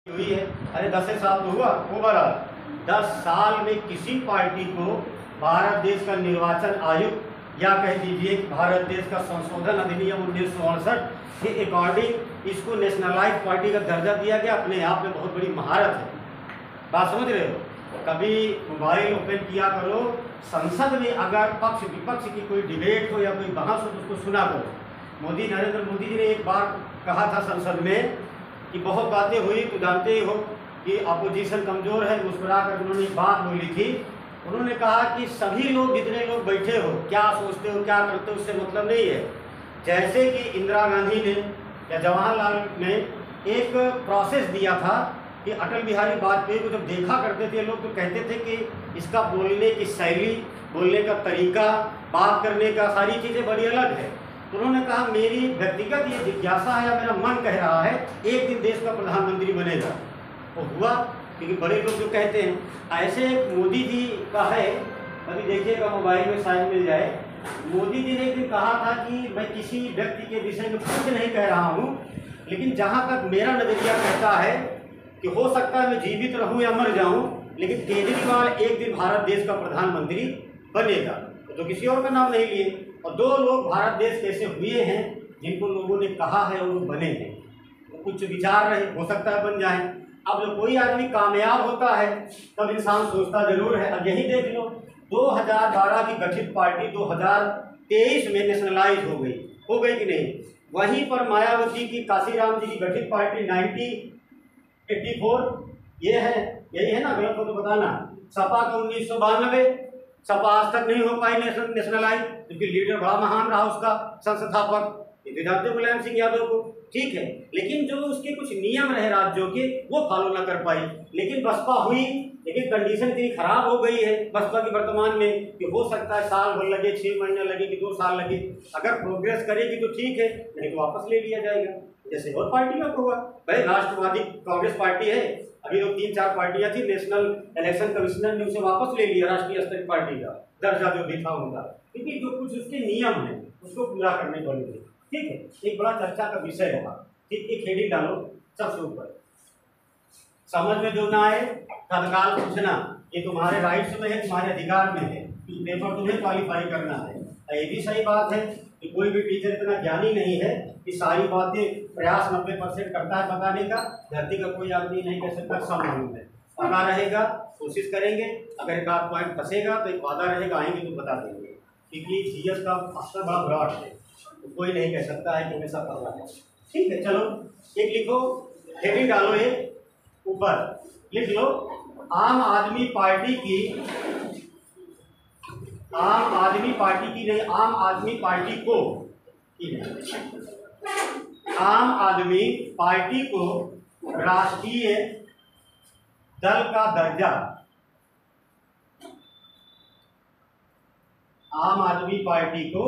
हुई है। अरे 10 साल तो हुआ ओवरऑल। 10 साल में किसी पार्टी को भारत देश का निर्वाचन आयोग या कह दीजिए भारत देश का संशोधन अधिनियम 1968 के अकॉर्डिंग इसको नेशनलाइज पार्टी का दर्जा दिया गया, अपने आप में बहुत बड़ी महारत है। बात समझ रहे हो? कभी मोबाइल ओपन किया करो, संसद में अगर पक्ष विपक्ष की कोई डिबेट हो या कोई बहस हो तो उसको सुना करो। नरेंद्र मोदी जी ने एक बार कहा था संसद में कि बहुत बातें हुई, तो जानते ही हो कि अपोजिशन कमज़ोर है, मुस्कुरा कर उन्होंने एक बात बोली थी। उन्होंने कहा कि सभी लोग जितने लोग बैठे हो क्या सोचते हो क्या करते हो उससे मतलब नहीं है। जैसे कि इंदिरा गांधी ने या जवाहरलाल ने एक प्रोसेस दिया था कि अटल बिहारी वाजपेयी को जब देखा करते थे लोग तो कहते थे कि इसका बोलने की शैली, बोलने का तरीका, बात करने का सारी चीज़ें बड़ी अलग है। तो उन्होंने कहा मेरी व्यक्तिगत ये जिज्ञासा है या मेरा मन कह रहा है एक दिन देश का प्रधानमंत्री बनेगा। वो हुआ, क्योंकि बड़े लोग जो कहते हैं ऐसे एक मोदी जी का है, अभी देखिएगा मोबाइल में शायद मिल जाए। मोदी जी ने एक दिन कहा था कि मैं किसी व्यक्ति के विषय में कुछ नहीं कह रहा हूँ, लेकिन जहाँ तक मेरा नज़रिया कहता है कि हो सकता है मैं जीवित रहूँ या मर जाऊँ, लेकिन केजरीवाल एक दिन भारत देश का प्रधानमंत्री बनेगा। तो किसी और का नाम नहीं लिए। और दो लोग भारत देश कैसे हुए हैं जिनको लोगों ने कहा है और वो बने हैं, वो कुछ विचार रहे, हो सकता है बन जाए। अब जब कोई आदमी कामयाब होता है तब इंसान सोचता जरूर है। अब यही देख लो, 2012 की गठित पार्टी 2023 में नेशनलाइज हो गई कि नहीं? वहीं पर मायावती की, काशीराम जी की गठित पार्टी 1984 ये है, यही है ना? गलत हो तो बताना। सपा का 1992, सपा आज तक नहीं हो पाई नेशनलाइज, क्योंकि लीडर बड़ा महान रहा उसका संस्थापक, जानते मुलायम सिंह यादव को, ठीक है। लेकिन जो उसके कुछ नियम रहे राज्यों के वो फॉलो ना कर पाई। लेकिन बसपा हुई, लेकिन कंडीशन इतनी खराब हो गई है बसपा की वर्तमान में कि हो सकता है साल भर लगे, 6 महीने लगे कि 2 साल लगे। अगर प्रोग्रेस करेगी तो ठीक है, नहीं तो वापस ले लिया जाएगा, जैसे और पार्टियों को हुआ। भाई राष्ट्रवादी कांग्रेस पार्टी है, अभी तो 3-4 पार्टियां थी, नेशनल इलेक्शन कमिश्नर ने उसे वापस ले लिया, राष्ट्रीय स्तर की पार्टी का दर्जा जो भी था उनका, क्योंकि जो कुछ उसके नियम है उसको पूरा करने पड़ेंगे, ठीक है। एक बड़ा चर्चा का विषय होगा, ठीक। एक हेडिंग डालो सबसे ऊपर, समझ में जो ना आए तत्काल पूछना, ये तुम्हारे राइट्स में है, तुम्हारे अधिकार में है, पेपर तुम्हें क्वालिफाई करना है। ये भी सही बात है कि कोई भी टीचर इतना ज्ञानी नहीं है कि सारी बातें प्रयास 90% करता है बताने का। धरती का कोई आदमी नहीं कह सकता सब मालूम है, पता रहेगा, कोशिश करेंगे। अगर एक आध पॉइंट फंसेगा तो एक वादा रहेगा, आएंगे तो बता देंगे, क्योंकि जीएस का अक्सर बड़ा ब्रॉड है, तो कोई नहीं कह सकता है कि हमेशा पता है, ठीक है। चलो एक लिखो, हेडिंग डालो, एक ऊपर लिख लो, आम आदमी पार्टी की नहीं, आम आदमी पार्टी को, आम आदमी पार्टी को राष्ट्रीय दल का दर्जा, आम आदमी पार्टी को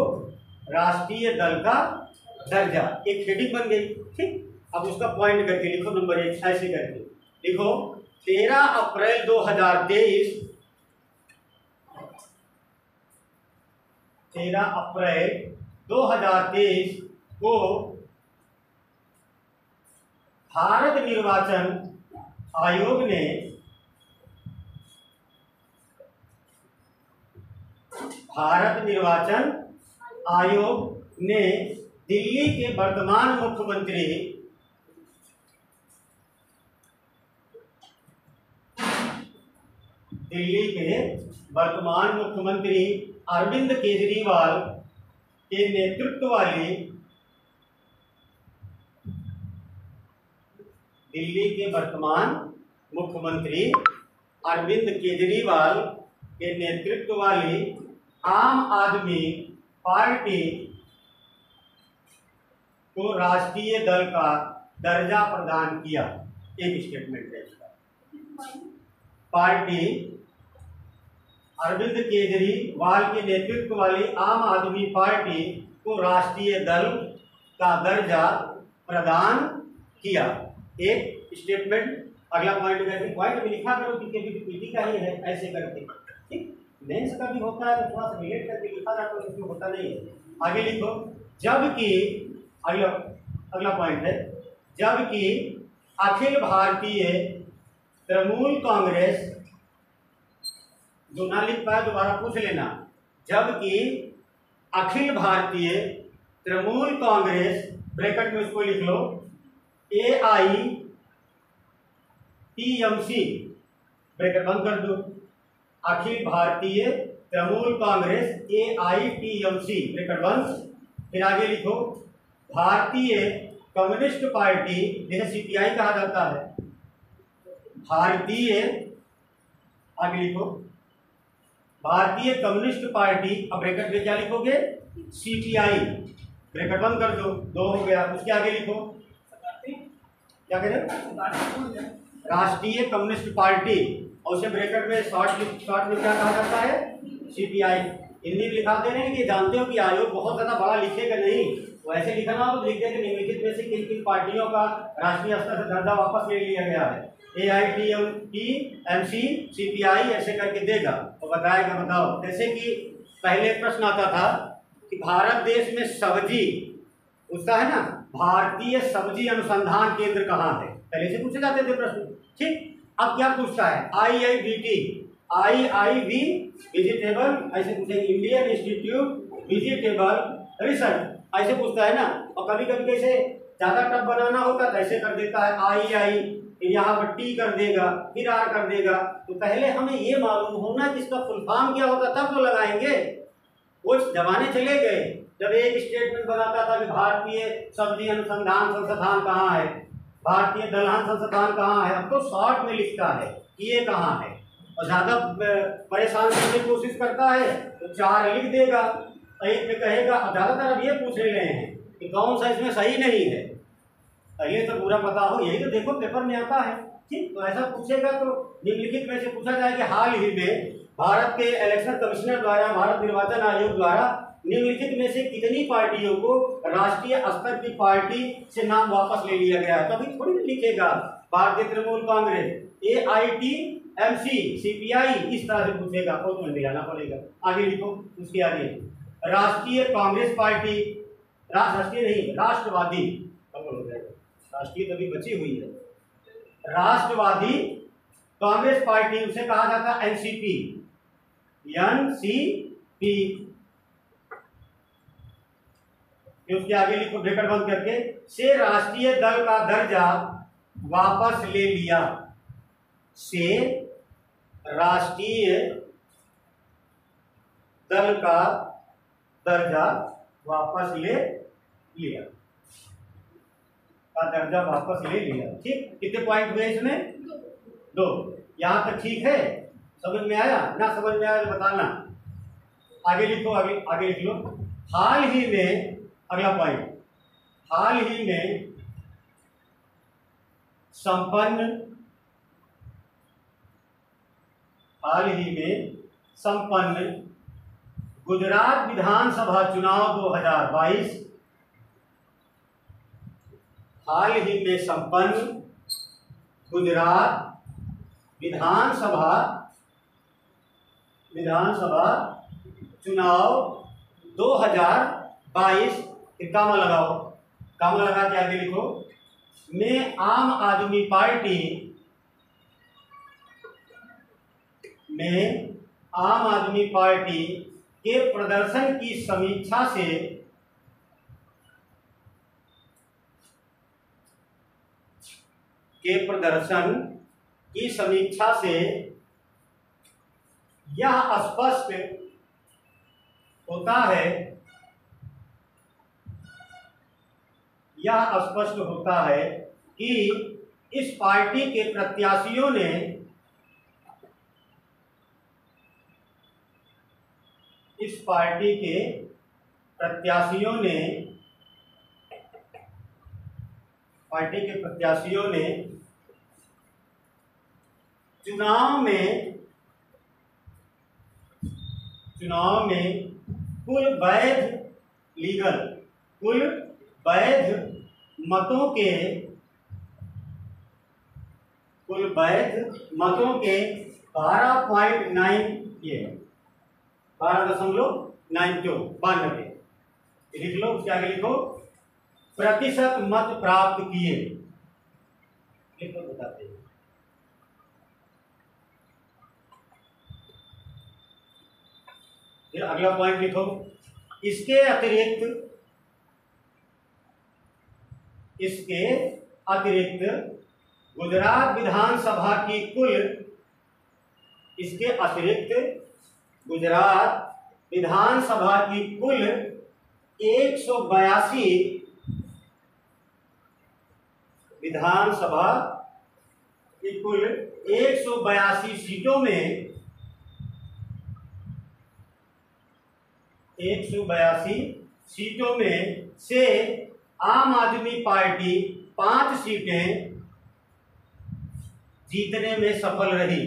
राष्ट्रीय दल का दर्जा, एक हेडिंग बन गई, ठीक। अब उसका पॉइंट करके लिखो, नंबर 1 ऐसे करके लिखो, 13 अप्रैल 2023, 13 अप्रैल 2023 को भारत निर्वाचन आयोग ने दिल्ली के वर्तमान मुख्यमंत्री अरविंद केजरीवाल के नेतृत्व वाली, दिल्ली के वर्तमान मुख्यमंत्री अरविंद केजरीवाल के नेतृत्व वाली आम आदमी पार्टी को राष्ट्रीय दल का दर्जा प्रदान किया। एक स्टेटमेंट है इसका। पार्टी अरविंद केजरीवाल के नेतृत्व वाली आम आदमी पार्टी को राष्ट्रीय दल का दर्जा प्रदान किया। एक स्टेटमेंट। अगला पॉइंट करके पॉइंट में लिखा करो कि पीटी का ही है, ऐसे करके, ठीक। मेंस का भी होता है तो थोड़ा सा रिलेट करके लिखा जाता है, इसमें होता नहीं है। आगे लिखो, जबकि अगला पॉइंट है, जबकि अखिल भारतीय तृणमूल कांग्रेस, जो ना लिख पाए दोबारा पूछ लेना, जबकि अखिल भारतीय तृणमूल कांग्रेस ब्रैकेट में उसको लिख लो AITMC, ब्रैकेट बंद कर दो, अखिल भारतीय तृणमूल कांग्रेस AITMC ब्रैकेट बंद। फिर आगे लिखो भारतीय कम्युनिस्ट पार्टी, जिसे CPI कहा जाता है, भारतीय, आगे लिखो भारतीय कम्युनिस्ट पार्टी, अब ब्रैकेट में क्या लिखोगे CPI, ब्रैकेट बंद कर दो, 2 हो गया। उसके आगे लिखो क्या कह रहे, राष्ट्रीय कम्युनिस्ट पार्टी, और उसे ब्रैकेट में शॉर्ट में क्या कहा जाता है CPI। हिंदी में लिखा दे रहे हैं कि जानते हो कि आयोग बहुत ज्यादा बड़ा लिखेगा नहीं, वैसे लिखना हो तो लिख देंगे निम्नलिखित में से किन किन पार्टियों का राष्ट्रीय स्तर से दर्जा वापस ले लिया गया है, AITMC CPI ऐसे करके देगा तो बताएगा। बताओ, जैसे कि पहले प्रश्न आता था कि भारत देश में सब्जी उसका है ना, भारतीय सब्जी अनुसंधान केंद्र कहाँ है, पहले से पूछे जाते थे प्रश्न, ठीक। अब क्या पूछता है IIVT वेजिटेबल, ऐसे पूछेंगे इंडियन इंस्टीट्यूट वेजिटेबल रिसर्च, ऐसे पूछता है ना। और कभी कभी कैसे ज्यादा टफ बनाना होता है ऐसे कर देता है II, यहाँ पर T कर देगा, फिर R कर देगा। तो पहले हमें ये मालूम होना कि इसका फुल फॉर्म क्या होता, तब तो लगाएंगे। वो जमाने चले गए जब एक स्टेटमेंट बनाता था कि भारतीय सब्जी अनुसंधान संस्थान कहाँ है, भारतीय दलहन संस्थान कहाँ है। अब तो शॉर्ट में लिखता है कि ये कहाँ है, और ज्यादा परेशान करने की कोशिश करता है तो 4 लिख देगा, सही में कहेगा। अब ज्यादातर अब ये पूछ रहे हैं कि कौन सा इसमें सही नहीं है, पहले तो पूरा पता हो, यही तो देखो पेपर में आता है, ठीक। तो ऐसा पूछेगा तो निम्नलिखित में से पूछा जाए कि हाल ही में भारत के इलेक्शन कमिश्नर द्वारा, भारत निर्वाचन आयोग द्वारा निम्नलिखित में से कितनी पार्टियों को राष्ट्रीय स्तर की पार्टी से नाम वापस ले लिया गया है। कभी थोड़ी ना लिखेगा भारतीय तृणमूल कांग्रेस AITMC CPI, इस तरह से पूछेगा तो मिलाना पड़ेगा। आगे लिखो, उसके आगे राष्ट्रीय कांग्रेस पार्टी, राष्ट्रीय नहीं राष्ट्रवादी, राष्ट्रीय तभी बची हुई है, राष्ट्रवादी कांग्रेस पार्टी, उसे कहा जाता है NCP। उसके आगे लिखो ब्रैकेट बंद करके, से राष्ट्रीय दल का दर्जा वापस ले लिया, से राष्ट्रीय दल का दर्जा वापस ले लिया, का दर्जा वापस ले लिया, ठीक। कितने पॉइंट हुए इसमें, 2। यहां तक ठीक है, समझ में आया ना, समझ में आया तो बताना। आगे लिखो, आगे लिख लो, हाल ही में, अगला पॉइंट, हाल ही में संपन्न गुजरात विधानसभा चुनाव 2022, हाल ही में संपन्न गुजरात विधानसभा चुनाव 2022, कामा लगाओ, कामा लगा के आगे लिखो, में आम आदमी पार्टी के प्रदर्शन की समीक्षा से यह स्पष्ट होता है कि इस पार्टी के प्रत्याशियों ने चुनाव में कुल वैध मतों के 12.9 ये 12.92 लिख लो। उसके आगे लिखो, प्रतिशत मत प्राप्त किए, लिखो, बताते हैं। फिर अगला पॉइंट लिखो, इसके अतिरिक्त गुजरात विधानसभा की कुल, इसके अतिरिक्त गुजरात विधानसभा की कुल 182 विधानसभा की कुल 182 सीटों में 182 सीटों में से आम आदमी पार्टी 5 सीटें जीतने में सफल रही।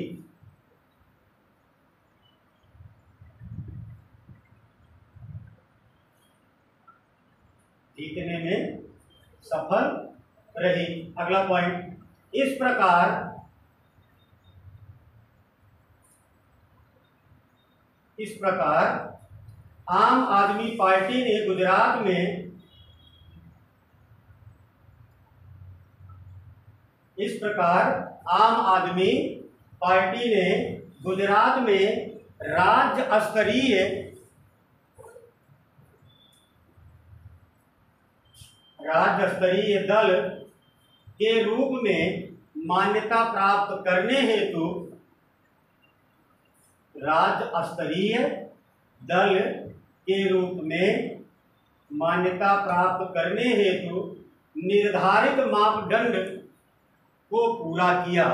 जीतने में सफल रही। अगला पॉइंट, इस प्रकार आम आदमी पार्टी ने गुजरात में राज्य स्तरीय दल के रूप में मान्यता प्राप्त करने हेतु निर्धारित मापदंड को पूरा किया।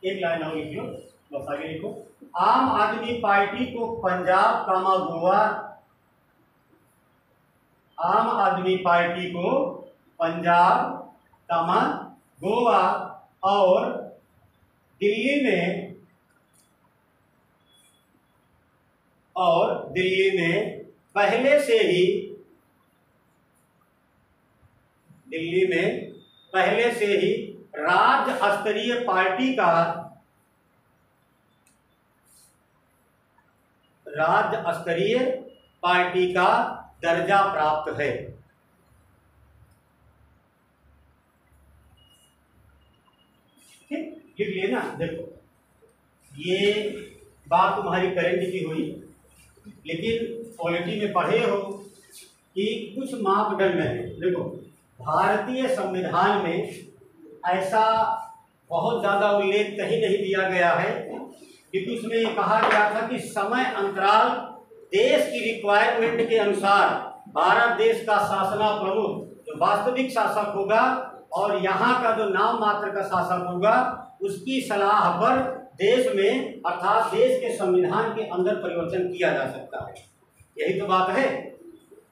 एक लाइन और लिखियो, बस आगे लिखो। आम आदमी पार्टी को पंजाब गोवा और दिल्ली में पहले से ही राज्य स्तरीय पार्टी का दर्जा प्राप्त है। लिख लिए ना। देखो, ये बात तुम्हारी करंट की हुई, लेकिन पॉलिटी में पढ़े हो कि कुछ मापदंड है। देखो, भारतीय संविधान में ऐसा बहुत ज्यादा उल्लेख कहीं नहीं दिया गया है, क्योंकि उसमें ये कहा गया था कि समय अंतराल देश की रिक्वायरमेंट के अनुसार भारत देश का शासना प्रमुख, जो वास्तविक शासक होगा, और यहाँ का जो नाम मात्र का शासक होगा, उसकी सलाह पर देश में अर्थात देश के संविधान के अंदर परिवर्तन किया जा सकता है। यही तो बात है,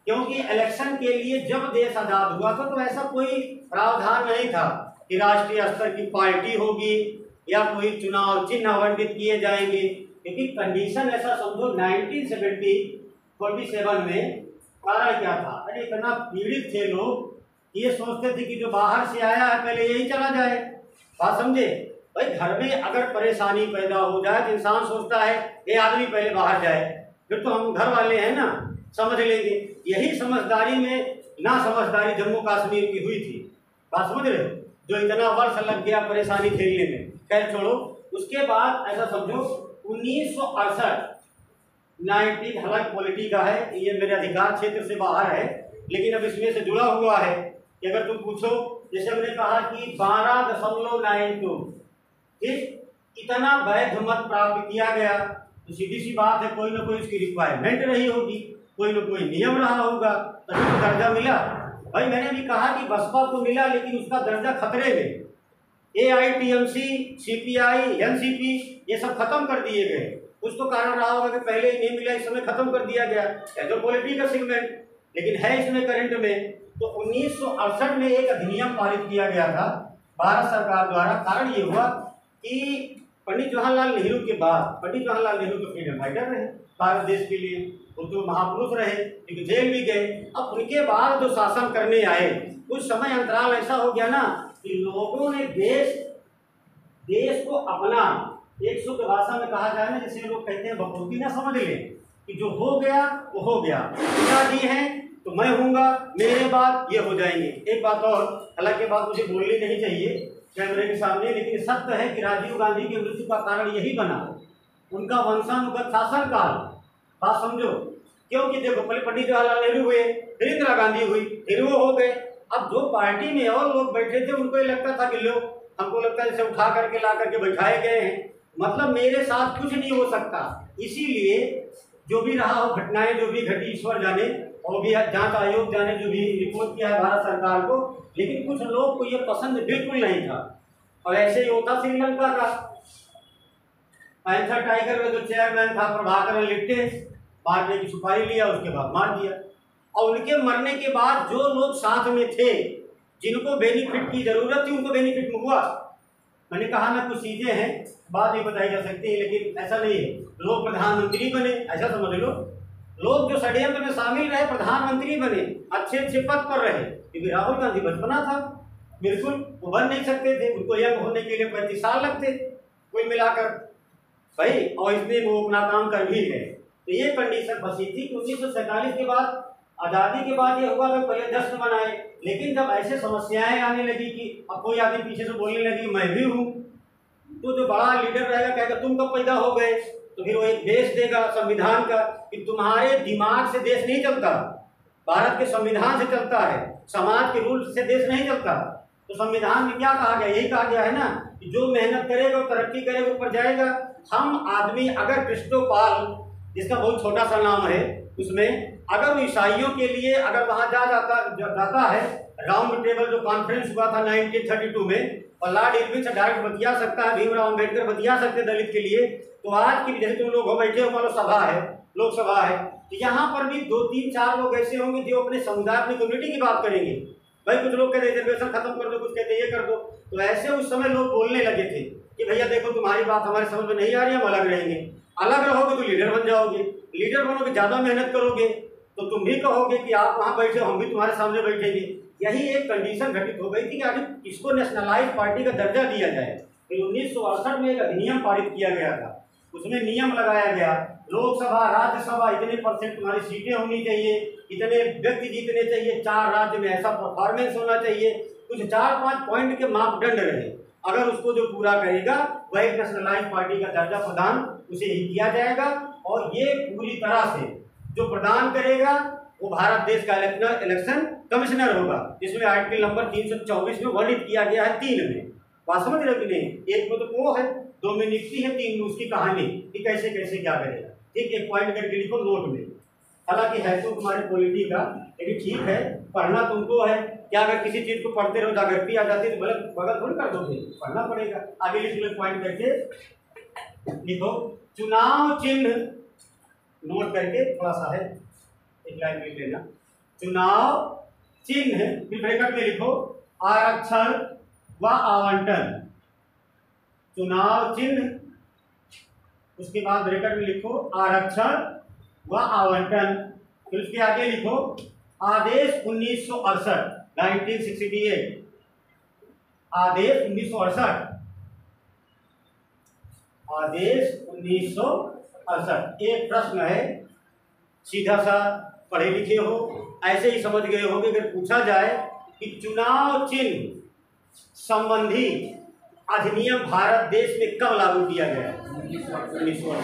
क्योंकि इलेक्शन के लिए जब देश आजाद हुआ था तो ऐसा कोई प्रावधान नहीं था कि राष्ट्रीय स्तर की पार्टी होगी या कोई चुनाव चिन्ह आवंटित किए जाएंगे, क्योंकि कंडीशन ऐसा समझो 1947 में कारण क्या था, अरे इतना पीड़ित थे लोग, ये सोचते थे कि जो बाहर से आया है पहले यही चला जाए। बात समझे भाई, घर में अगर परेशानी पैदा हो जाए तो इंसान सोचता है ये आदमी पहले बाहर जाए, फिर तो हम घर वाले हैं ना, समझ लेंगे। यही समझदारी में ना समझदारी जम्मू कश्मीर की हुई थी। बात समझ रहे हो, जो इतना वर्ष लग गया परेशानी झेलने में। खैर छोड़ो, उसके बाद ऐसा समझो 1968 हालांकि पॉलिटी का है, ये मेरे अधिकार क्षेत्र से बाहर है, लेकिन अब इसमें से जुड़ा हुआ है कि अगर तुम पूछो, जैसे हमने कहा कि 12.92 इतना वैध मत प्राप्त किया गया, तो सीधी सी बात है कोई ना कोई उसकी रिक्वायरमेंट रही होगी, कोई ना कोई नियम रहा होगा, तभी तो दर्जा मिला। भाई मैंने भी कहा कि बसपा को मिला, लेकिन उसका दर्जा खतरे में। AITMC, CPI, NCP ये सब खत्म कर दिए गए। कुछ तो कारण रहा होगा कि पहले ही नहीं मिला, इस समय खत्म कर दिया गया, तो पॉलिटिकल सेगमेंट, लेकिन है इसमें करंट में। तो 1968 में एक अधिनियम पारित किया गया था भारत सरकार द्वारा। कारण ये हुआ कि पंडित जवाहरलाल नेहरू के बाद, पंडित जवाहरलाल नेहरू तो फ्रीडम फाइटर रहे भारत देश के लिए, वो तो महापुरुष रहे, लेकिन जेल भी गए। अब उनके बाद जो शासन करने आए, कुछ समय अंतराल ऐसा हो गया ना कि लोगों ने देश को अपना एक शुद्ध भाषा में कहा जाए ना, जैसे लोग कहते हैं बखूबी ना समझ लें कि जो हो गया वो हो गया, पिताजी हैं तो मैं हूँगा, मेरे बाद ये हो जाएंगे। एक बात और, हालांकि बात मुझे बोलनी नहीं चाहिए कैमरे के सामने, लेकिन सत्य है कि राजीव गांधी की मृत्यु का कारण यही बना, उनका वंशानुगत शासनकाल। बात समझो, क्योंकि देखो पहले पंडित जवाहरलाल नेहरू हुए, फिर इंदिरा गांधी हुई, फिर वो हो गए। अब जो पार्टी में और लोग बैठे थे उनको ये लगता था कि लोग, हमको लगता है जैसे उठा करके ला करके बैठाए गए हैं, मतलब मेरे साथ कुछ नहीं हो सकता। इसीलिए जो भी रहा हो, घटनाएं जो भी घटी ईश्वर जाने, और भी जांच आयोग जाने जो भी रिपोर्ट किया है भारत सरकार को, लेकिन कुछ लोग को ये पसंद बिल्कुल नहीं था। और ऐसे ही होता श्रीलंका का पैंथर टाइगर में जो चेयरमैन था प्रभाकरन लिट्टे, मारने की सुपारी लिया, उसके बाद मार दिया। और उनके मरने के बाद जो लोग साथ में थे, जिनको बेनिफिट की जरूरत थी, उनको बेनिफिट हुआ। मैंने कहा ना कुछ चीजें हैं बात नहीं बताई जा सकती है, लेकिन ऐसा नहीं है। लोग प्रधानमंत्री बने, ऐसा समझ लो, लोग जो षड्यंत्र में शामिल रहे प्रधानमंत्री बने, अच्छे अच्छे पद पर रहे। क्योंकि राहुल गांधी बचपना था, बिल्कुल वो बन नहीं सकते थे, उनको यंग होने के लिए 35 साल लगते कुल मिलाकर भाई, और इसमें वो अपना काम कर भी गए। तो ये कंडीशन फंसी थी कि 1947 के बाद, आज़ादी के बाद ये हुआ तो पहले जश्न मनाए, लेकिन जब ऐसे समस्याएं आने लगी कि अब कोई आदमी पीछे से बोलने लगी मैं भी हूँ, तो जो बड़ा लीडर रहेगा कहेगा तुम कब पैदा हो गए, तो फिर वो एक देश देगा संविधान का कि तुम्हारे दिमाग से देश नहीं चलता, भारत के संविधान से चलता है, समाज के रूल से देश नहीं चलता। तो संविधान में क्या कहा गया, यही कहा गया है ना कि जो मेहनत करेगा तरक्की करेगा ऊपर जाएगा। हम आदमी अगर क्रिस्टोपाल, जिसका बहुत छोटा सा नाम है, उसमें अगर ईसाइयों के लिए अगर वहां जाता है, राउंड टेबल जो कॉन्फ्रेंस हुआ था 1932 में, और लॉर्ड इरविन से डायरेक्ट बतिया सकता है, भीमराव अम्बेडकर बतिया सकते दलित के लिए, तो आज की जैसे तुम लोग हो बैठे हो, मान लो सभा है, लोकसभा है, तो यहाँ पर भी 2 3 4 लोग ऐसे होंगे जो अपने समुदाय अपनी कम्युनिटी की बात करेंगे। भाई कुछ लोग कहते रिजर्वेशन खत्म कर दो, कुछ कहते ये कर दो। तो ऐसे उस समय लोग बोलने लगे थे कि भैया देखो तुम्हारी बात हमारे समझ में नहीं आ रही है, हम अलग रहेंगे। अलग रहोगे तो लीडर बन जाओगे, लीडर बनोगे ज़्यादा मेहनत करोगे तो तुम भी कहोगे कि आप वहाँ बैठे हो, हम भी तुम्हारे सामने बैठेंगे। यही एक कंडीशन घटित हो गई थी कि आखिर किसको नेशनलाइज पार्टी का दर्जा दिया जाए। फिर 1968 में एक अधिनियम पारित किया गया था, उसमें नियम लगाया गया, लोकसभा राज्यसभा इतने % तुम्हारी सीटें होनी चाहिए, इतने व्यक्ति जीतने चाहिए, 4 राज्य में ऐसा परफॉर्मेंस होना चाहिए, कुछ 4-5 पॉइंट के मापदंड रहे। अगर उसको जो पूरा करेगा वह एक नेशनलाइज पार्टी का दर्जा प्रदान उसे ही किया जाएगा। और ये पूरी तरह से जो प्रदान करेगा वो भारत देश का इलेक्शन कमिश्नर होगा, जिसमें आर्टिकल नंबर 324 में वर्णित किया गया है 3 में। बात समझ रहे हो कि नहीं? 1 में तो वो है, 2 में नियुक्ति है, 3 में उसकी कहानी कि कैसे कैसे क्या करेगा। ठीक, एक पॉइंट करके लिखो नोट में। हालांकि है तो तुम्हारे पॉलिटी का, लेकिन ठीक है पढ़ना तुमको है। क्या अगर किसी चीज को पढ़ते रहो जागृति आ जाती है तो बगल थोड़ी कर दोगे, पढ़ना पड़ेगा। आगे लिख लो, पॉइंट करके लिखो, चुनाव चिन्ह नोट करके थोड़ा सा है, एक लाइन लिख लेना। चुनाव चिन्ह, फिर ब्रैकेट में लिखो आरक्षण व आवंटन। चुनाव चिन्ह, उसके बाद ब्रैकेट में लिखो आरक्षण व आवंटन, फिर उसके आगे लिखो आदेश 1968 1968, आदेश 1968, आदेश 1968। एक प्रश्न है, सीधा सा पढ़े लिखे हो, ऐसे ही समझ गए होंगे। अगर पूछा जाए कि चुनाव चिन्ह संबंधी अधिनियम भारत देश में कब लागू किया गया? 1968।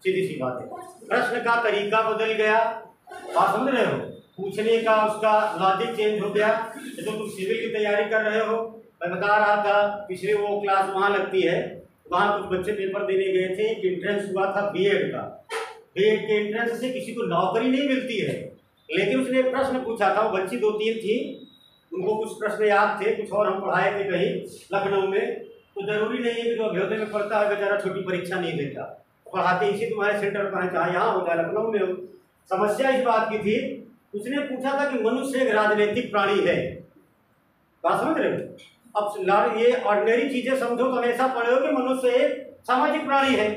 सीधी सी बात है, प्रश्न का तरीका बदल गया। बात समझ रहे हो? पूछने का उसका लॉजिक चेंज हो गया। तो तुम सिविल की तैयारी कर रहे हो, मैं बता रहा था पिछले वो क्लास वहाँ लगती है, वहाँ कुछ बच्चे पेपर देने गए थे, एंट्रेंस हुआ था बीएड का। बीएड के एंट्रेंस से किसी को नौकरी नहीं मिलती है, लेकिन उसने एक प्रश्न पूछा था, वो बच्ची 2-3 थी, उनको कुछ प्रश्न याद थे, कुछ और हम पढ़ाए थे कहीं लखनऊ में। तो जरूरी नहीं है कि जो अभ्युदय में पढ़ता है बेचारा छोटी परीक्षा नहीं देता, पढ़ाते इसी तुम्हारे सेंटर पर है, चाहे यहाँ हो चाहे लखनऊ में हो। समस्या इस बात की थी, उसने पूछा था कि मनुष्य एक राजनीतिक प्राणी है। बात समझ रहे हो? अब ये ऑर्डिनरी चीजें समझो तो हमेशा पढ़े हो कि मनुष्य एक सामाजिक प्राणी है।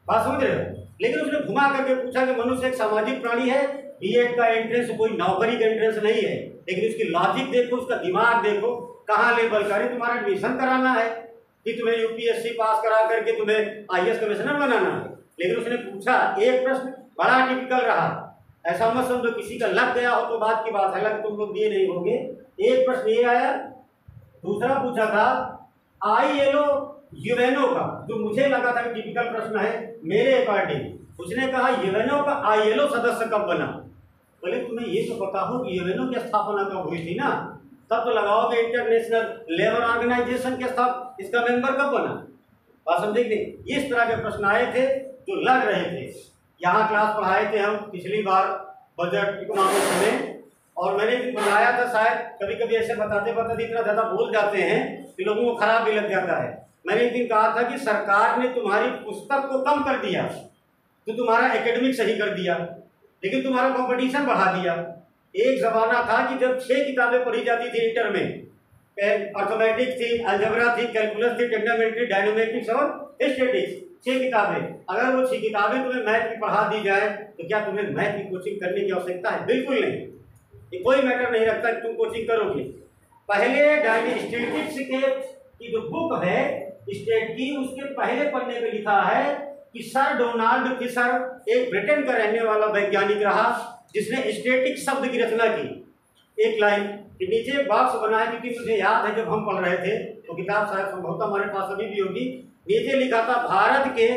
बात समझ रहे हो? लेकिन उसने घुमा करके पूछा कि मनुष्य एक सामाजिक प्राणी है, बीएड का एंट्रेंस कोई नौकरी का एंट्रेंस नहीं है। लेकिन उसकी लॉजिक देखो, उसका दिमाग देखो, कहाँ लेवल का है, तुम्हारा एडमिशन कराना है, कि तुम्हें यूपीएससी पास करा करके तुम्हें आईएएस कमिश्नर बनाना है। लेकिन उसने पूछा एक प्रश्न बड़ा टिपिकल रहा, ऐसा मत समझो किसी का लग गया हो तो बात की बात है, लग तुम लोग दिए नहीं होगे। एक प्रश्न ये आया, दूसरा पूछा था आईएलओ यूएनओ का, जो मुझे लगा था कि टिपिकल प्रश्न है मेरे अकॉर्डिंग। उसने कहा यूएनओ का आईएलओ सदस्य कब बना। बोले तुम्हें ये तो पता हो कि यूएनओ की स्थापना कब हुई थी ना, तब तो लगाओगे इंटरनेशनल लेबर ऑर्गेनाइजेशन के साथ इसका मेंबर कब बना। बात समझे कि नहीं। इस तरह के प्रश्न आए थे जो लग रहे थे। यहाँ क्लास पढ़ाए थे हम पिछली बार बजट इकोनॉमिक्स में, और मैंने भी बुलाया था। शायद कभी कभी ऐसे बताते बताते इतना ज़्यादा बोल जाते हैं कि लोगों को खराब भी लग जाता है। मैंने एक दिन कहा था कि सरकार ने तुम्हारी पुस्तक को कम कर दिया तो तुम्हारा एकेडमिक सही कर दिया, लेकिन तुम्हारा कंपटीशन बढ़ा दिया। एक ज़माना था कि जब 6 किताबें पढ़ी जाती थी इंटर में, अर्थमेटिक्स थी, अलजेब्रा थी, कैलकुलस थी, ट्रिग्नोमेट्री, डायनोमेट्रिक्स और स्टैटिस्टिक्स, 6 किताबें। अगर वो 6 किताबें तुम्हें मैथ की पढ़ा दी जाए तो क्या तुम्हें मैथ की कोचिंग करने की आवश्यकता है? बिल्कुल नहीं। ये कोई मैटर नहीं रखता कि तुम कोचिंग करोगे। पहले स्टैटिस्टिक्स की जो बुक है स्टेट की, उसके पहले पन्ने पे लिखा है कि सर डोनाल्ड फिशर एक ब्रिटेन का रहने वाला वैज्ञानिक रहा जिसने स्टैटिक शब्द की रचना की। एक लाइन के नीचे बॉक्स बनाया, क्योंकि मुझे याद है जब हम पढ़ रहे थे तो किताब शायद संभवतः हमारे पास अभी भी होगी। नीचे लिखा था भारत के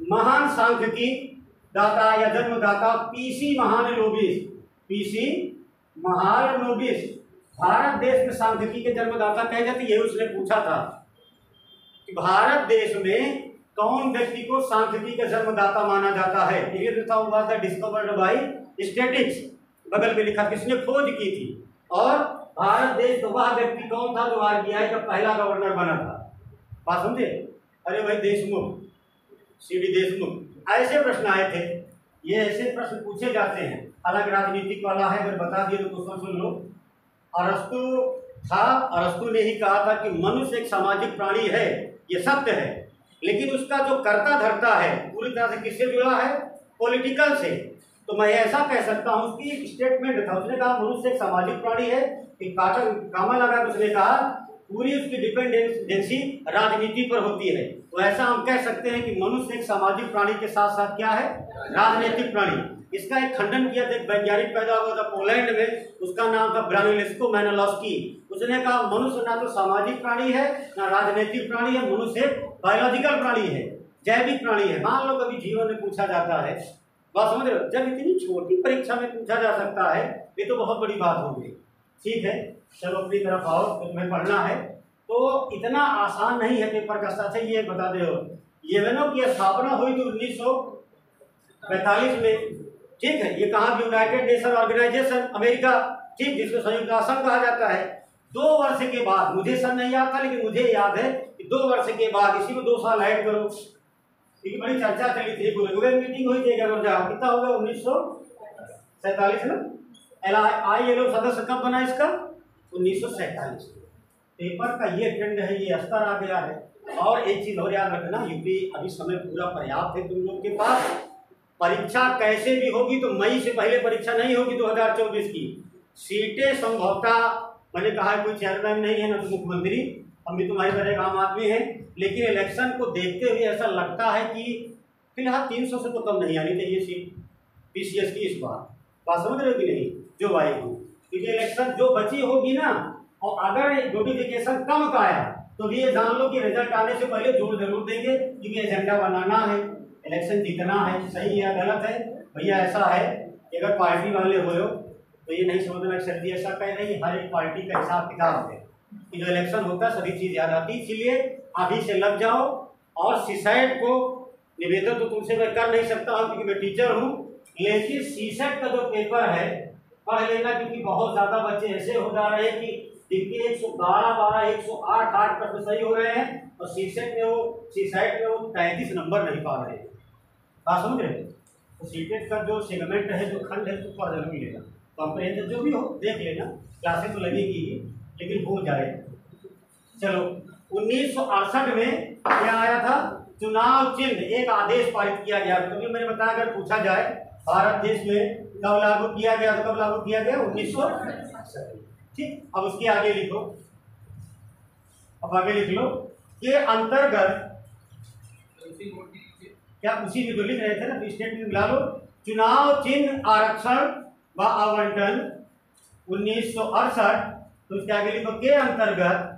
महान सांख्यिकी दाता या जन्मदाता पीसी महालनोबिस। पीसी महालनोबिस भारत देश में सांख्यिकी के जन्मदाता कहे जाते। ये उसने पूछा था कि भारत देश में कौन व्यक्ति को सांख्यिकी का जन्मदाता माना जाता है। ये हुआ था डिस्कवर्ड बाय स्टैटिस्टिक्स, बगल में लिखा किसने खोज की थी, और भारत देश तो वह व्यक्ति कौन था जो आरबीआई का पहला गवर्नर बना था। बात समझे? अरे भाई देशमुख, सीडी देशमुख। ऐसे प्रश्न आए थे, ये ऐसे प्रश्न पूछे जाते हैं। अलग राजनीतिक वाला है, अगर बता दिए तो क्वेश्चन सुन लो। अरस्तु था, अरस्तु ने ही कहा था कि मनुष्य एक सामाजिक प्राणी है, ये सत्य है, लेकिन उसका जो कर्ता धर्ता है पूरी तरह से किससे जुड़ा है? पॉलिटिकल से। तो मैं ऐसा कह सकता हूँ, उसकी एक स्टेटमेंट था, उसने कहा मनुष्य एक सामाजिक प्राणी है। एक कामा लगा के उसने कहा पूरी उसकी डिपेंडेंसी राजनीति पर होती है। तो ऐसा हम कह सकते हैं कि मनुष्य एक सामाजिक प्राणी के साथ साथ क्या है? राजनीतिक प्राणी। इसका एक खंडन किया था एक वैज्ञानिक पैदा हुआ था पोलैंड में, उसका नाम था ब्रानिस्लाव मालिनोव्स्की। उसने कहा मनुष्य ना तो सामाजिक प्राणी है ना राजनीतिक प्राणी है, मनुष्य बायोलॉजिकल प्राणी है, जैविक प्राणी है। मान लो कभी जीवन में पूछा जाता है, बात समझ रहे हो, जब इतनी छोटी परीक्षा में पूछा जा सकता है ये तो बहुत बड़ी बात हो गई। ठीक है, चलो अपनी तरफ आओ, तो तुम्हें पढ़ना है। तो इतना आसान नहीं है पेपर का। सच है, ये बता दे यूएनओ की स्थापना हुई थी 1945 में। ठीक है, ये कहाँ? यूनाइटेड नेशन ऑर्गेनाइजेशन, अमेरिका, ठीक, जिसको संयुक्त राष्ट्र कहा जाता है। 2 वर्ष के बाद, मुझे सन नहीं याद था लेकिन मुझे याद है कि 2 वर्ष के बाद, इसी में 2 साल ऐड करो, क्योंकि बड़ी चर्चा चली थी। गुलगुबे मीटिंग हुई थी, कितना हो गया? 1947 में। आईएलओ सदस्य कब बना इसका? 1947। पेपर का ये ट्रेंड है, ये स्तर आ गया है। और एक चीज और याद रखना, यूपी अभी समय पूरा पर्याप्त है तुम लोग के पास। परीक्षा कैसे भी होगी तो मई से पहले परीक्षा नहीं होगी 2024 की। सीटें संभवतः, मैंने कहा कोई चेयरमैन नहीं है ना तो मुख्यमंत्री, हम भी तुम्हारी तरह एक आम आदमी है, लेकिन इलेक्शन को देखते हुए ऐसा लगता है कि फिलहाल 300 से तो कम नहीं आनी चाहिए सीट पीसीएस की इस बार। बात समझ रहे हो कि नहीं? जो आएगी, क्योंकि इलेक्शन जो बची होगी ना, और अगर नोटिफिकेशन कम का आया तो ये जान लो कि रिजल्ट आने से पहले जोर जरूर देंगे, क्योंकि एजेंडा बनाना है, इलेक्शन जीतना है। सही या गलत है भैया? ऐसा है कि अगर पार्टी वाले हो तो ये नहीं समझना सर जी ऐसा कह रही, हर एक पार्टी का हिसाब किताब है कि जो इलेक्शन होता है सभी चीज़ याद आती। इसलिए अभी से लग जाओ। और सीसैट को निवेदन तो तुमसे मैं कर नहीं सकता हूँ क्योंकि मैं टीचर हूँ, लेकिन सीसैट का जो पेपर है पढ़ लेना, क्योंकि बहुत ज़्यादा बच्चे ऐसे हो जा रहे हैं कि जिनके 112, 108 प्रश्न सही हो रहे हैं, और सीसैट में वो 33 नंबर नहीं पा रहे हैं। बात समझ रहे? तो सीटेट का जो सेगमेंट है, जो खंड है, उसको पढ़ जरूर लेना। कॉम्प्रिहेंशन जो भी हो देख लेना, क्लासेस तो लगेगी ही, लेकिन हो जाए। चलो 1968 में क्या आया था? चुनाव चिन्ह एक आदेश पारित किया गया। क्योंकि मैंने बताया अगर पूछा जाए भारत देश में कब लागू किया गया, तो कब लागू किया गया? 1968। ठीक, अब उसके आगे लिखो, अब आगे लिख लो के अंतर्गत, क्या उसी में तो लिख रहे थे ना, स्टेटमेंट मिला लो। चुनाव चिन्ह आरक्षण व आवंटन 1968, तो उसके आगे लिखो के अंतर्गत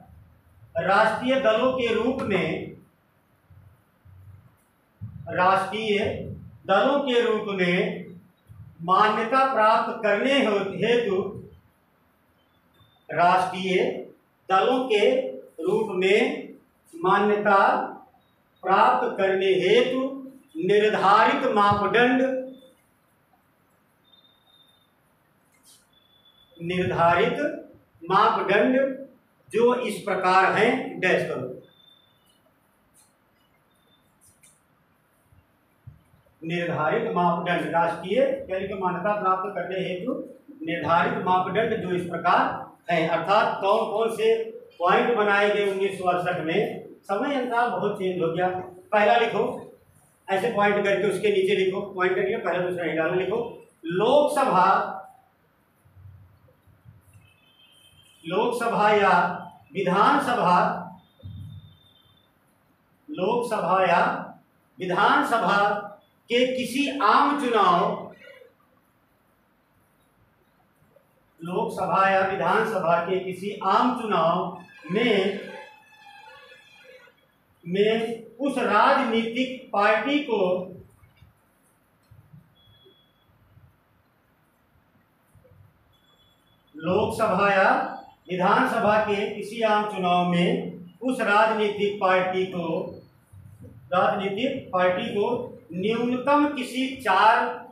राष्ट्रीय दलों के रूप में, राष्ट्रीय दलों के रूप में मान्यता प्राप्त करने हेतु, राष्ट्रीय दलों के रूप में मान्यता प्राप्त करने हेतु निर्धारित मापदंड, निर्धारित मापदंड जो इस प्रकार हैं, डैश करो। निर्धारित मापदंड राष्ट्रीय दल की मान्यता प्राप्त करने हेतु निर्धारित मापदंड जो इस प्रकार हैं, अर्थात कौन कौन से पॉइंट बनाए गए 1968 में। समय अनुसार बहुत चेंज हो गया। पहला लिखो, ऐसे पॉइंट करके उसके नीचे लिखो, पॉइंट करके पहला दूसरा नहीं डालना, लिखो लोकसभा, लोकसभा या विधानसभा, लोकसभा या विधानसभा के किसी आम चुनाव, लोकसभा या विधानसभा के किसी आम चुनाव में उस राजनीतिक पार्टी को लोकसभा या विधानसभा के किसी आम चुनाव में उस राजनीतिक पार्टी को न्यूनतम किसी चार